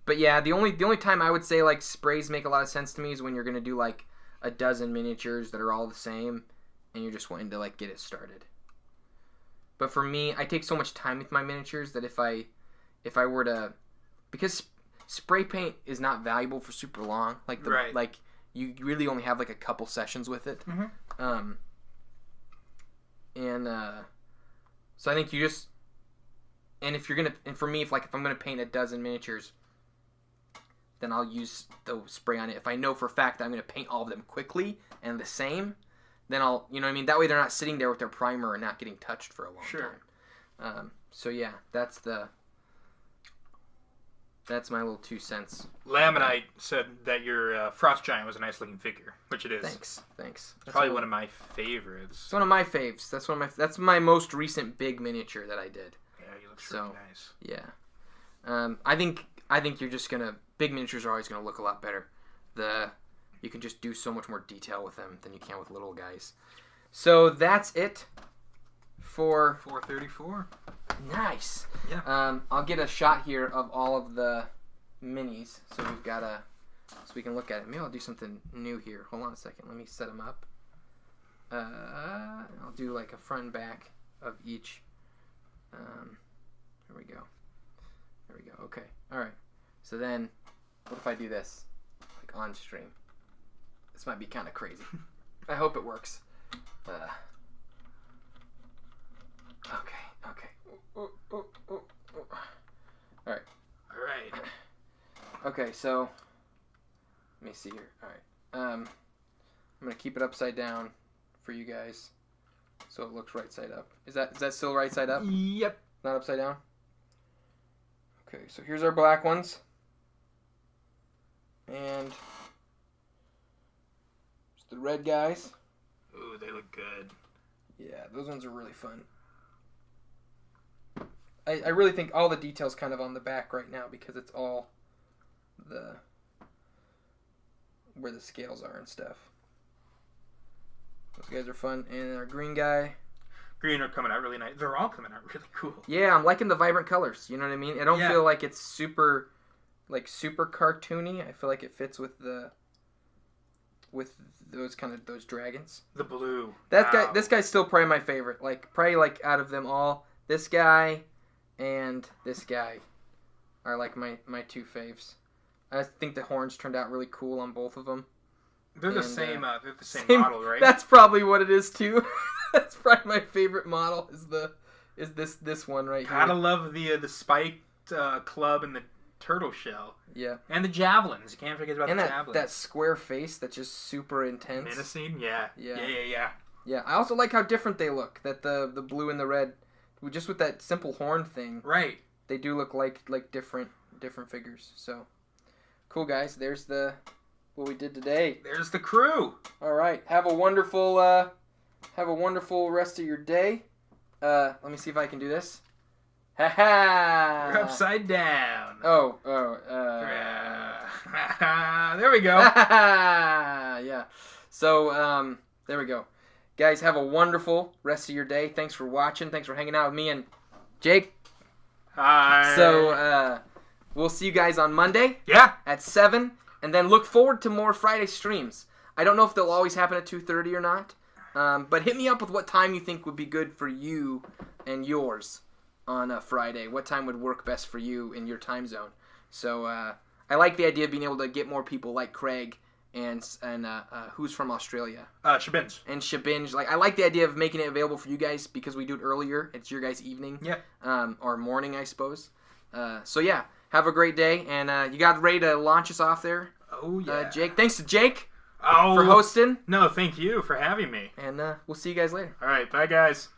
But yeah, the only time I would say like sprays make a lot of sense to me is when you're gonna do like a dozen miniatures that are all the same, and you're just wanting to like get it started. But for me, I take so much time with my miniatures that if I were to, because spray paint is not valuable for super long. Like like you really only have like a couple sessions with it. So I think you just, and if you're gonna, and for me, if I'm gonna paint a dozen miniatures, then I'll use the spray on it. If I know for a fact that I'm gonna paint all of them quickly and the same, then I'll, you know what I mean? That way they're not sitting there with their primer and not getting touched for a long time. So yeah, that's my little 2 cents. Laminite said that your Frost Giant was a nice looking figure, which it is. Thanks. It's probably one of my favorites. It's one of my faves. That's my most recent big miniature that I did. Yeah, he looks really nice. Yeah. I think you're just gonna, big miniatures are always gonna look a lot better. You can just do so much more detail with them than you can with little guys. So that's it for 434. Nice. Yeah. I'll get a shot here of all of the minis, so we've got so we can look at it. Maybe I'll do something new here. Hold on a second. Let me set them up. I'll do like a front and back of each. Here we go. There we go. Okay. All right. So then, what if I do this, like on stream? This might be kind of crazy. I hope it works. Okay. All right. Okay, so let me see here. All right. I'm gonna keep it upside down for you guys, so it looks right side up. Is that still right side up? Yep. Not upside down. Okay, so here's our black ones, and the red guys. Ooh, they look good. Yeah, those ones are really fun. I really think all the details kind of on the back right now because it's all where the scales are and stuff. Those guys are fun. And our green guy. Green are coming out really nice. They're all coming out really cool. Yeah, I'm liking the vibrant colors. You know what I mean? I don't feel like it's super cartoony. I feel like it fits with those dragons. The blue. This guy's still probably my favorite. Probably out of them all, this guy and this guy are like my 2 faves. I think the horns turned out really cool on both of them. They're the same model, right? That's probably what it is too. That's probably my favorite model. Is this one right here? Gotta love the spiked club and the turtle shell. Yeah. And the javelins. You can't forget about the javelins. That square face that's just super intense. Menacing. Yeah. Yeah. I also like how different they look. That the blue and the red, just with that simple horn thing. Right. They do look like different figures. So cool, guys. There's what we did today. There's the crew. All right. Have a wonderful rest of your day. Let me see if I can do this. Ha ha. You're upside down. There we go. Yeah. So, there we go. Guys, have a wonderful rest of your day. Thanks for watching. Thanks for hanging out with me and Jake. Hi. So, we'll see you guys on Monday. Yeah. At 7. And then look forward to more Friday streams. I don't know if they'll always happen at 2:30 or not. But hit me up with what time you think would be good for you and yours on a Friday. What time would work best for you in your time zone? So, I like the idea of being able to get more people like Craig and who's from Australia? Shabinj. And Shabinj. Like, I like the idea of making it available for you guys because we do it earlier. It's your guys' evening. Yeah. Or morning, I suppose. So, yeah. Have a great day. And you got ready to launch us off there? Oh, yeah. Jake. Thanks to Jake for hosting. No, thank you for having me. And we'll see you guys later. All right. Bye, guys.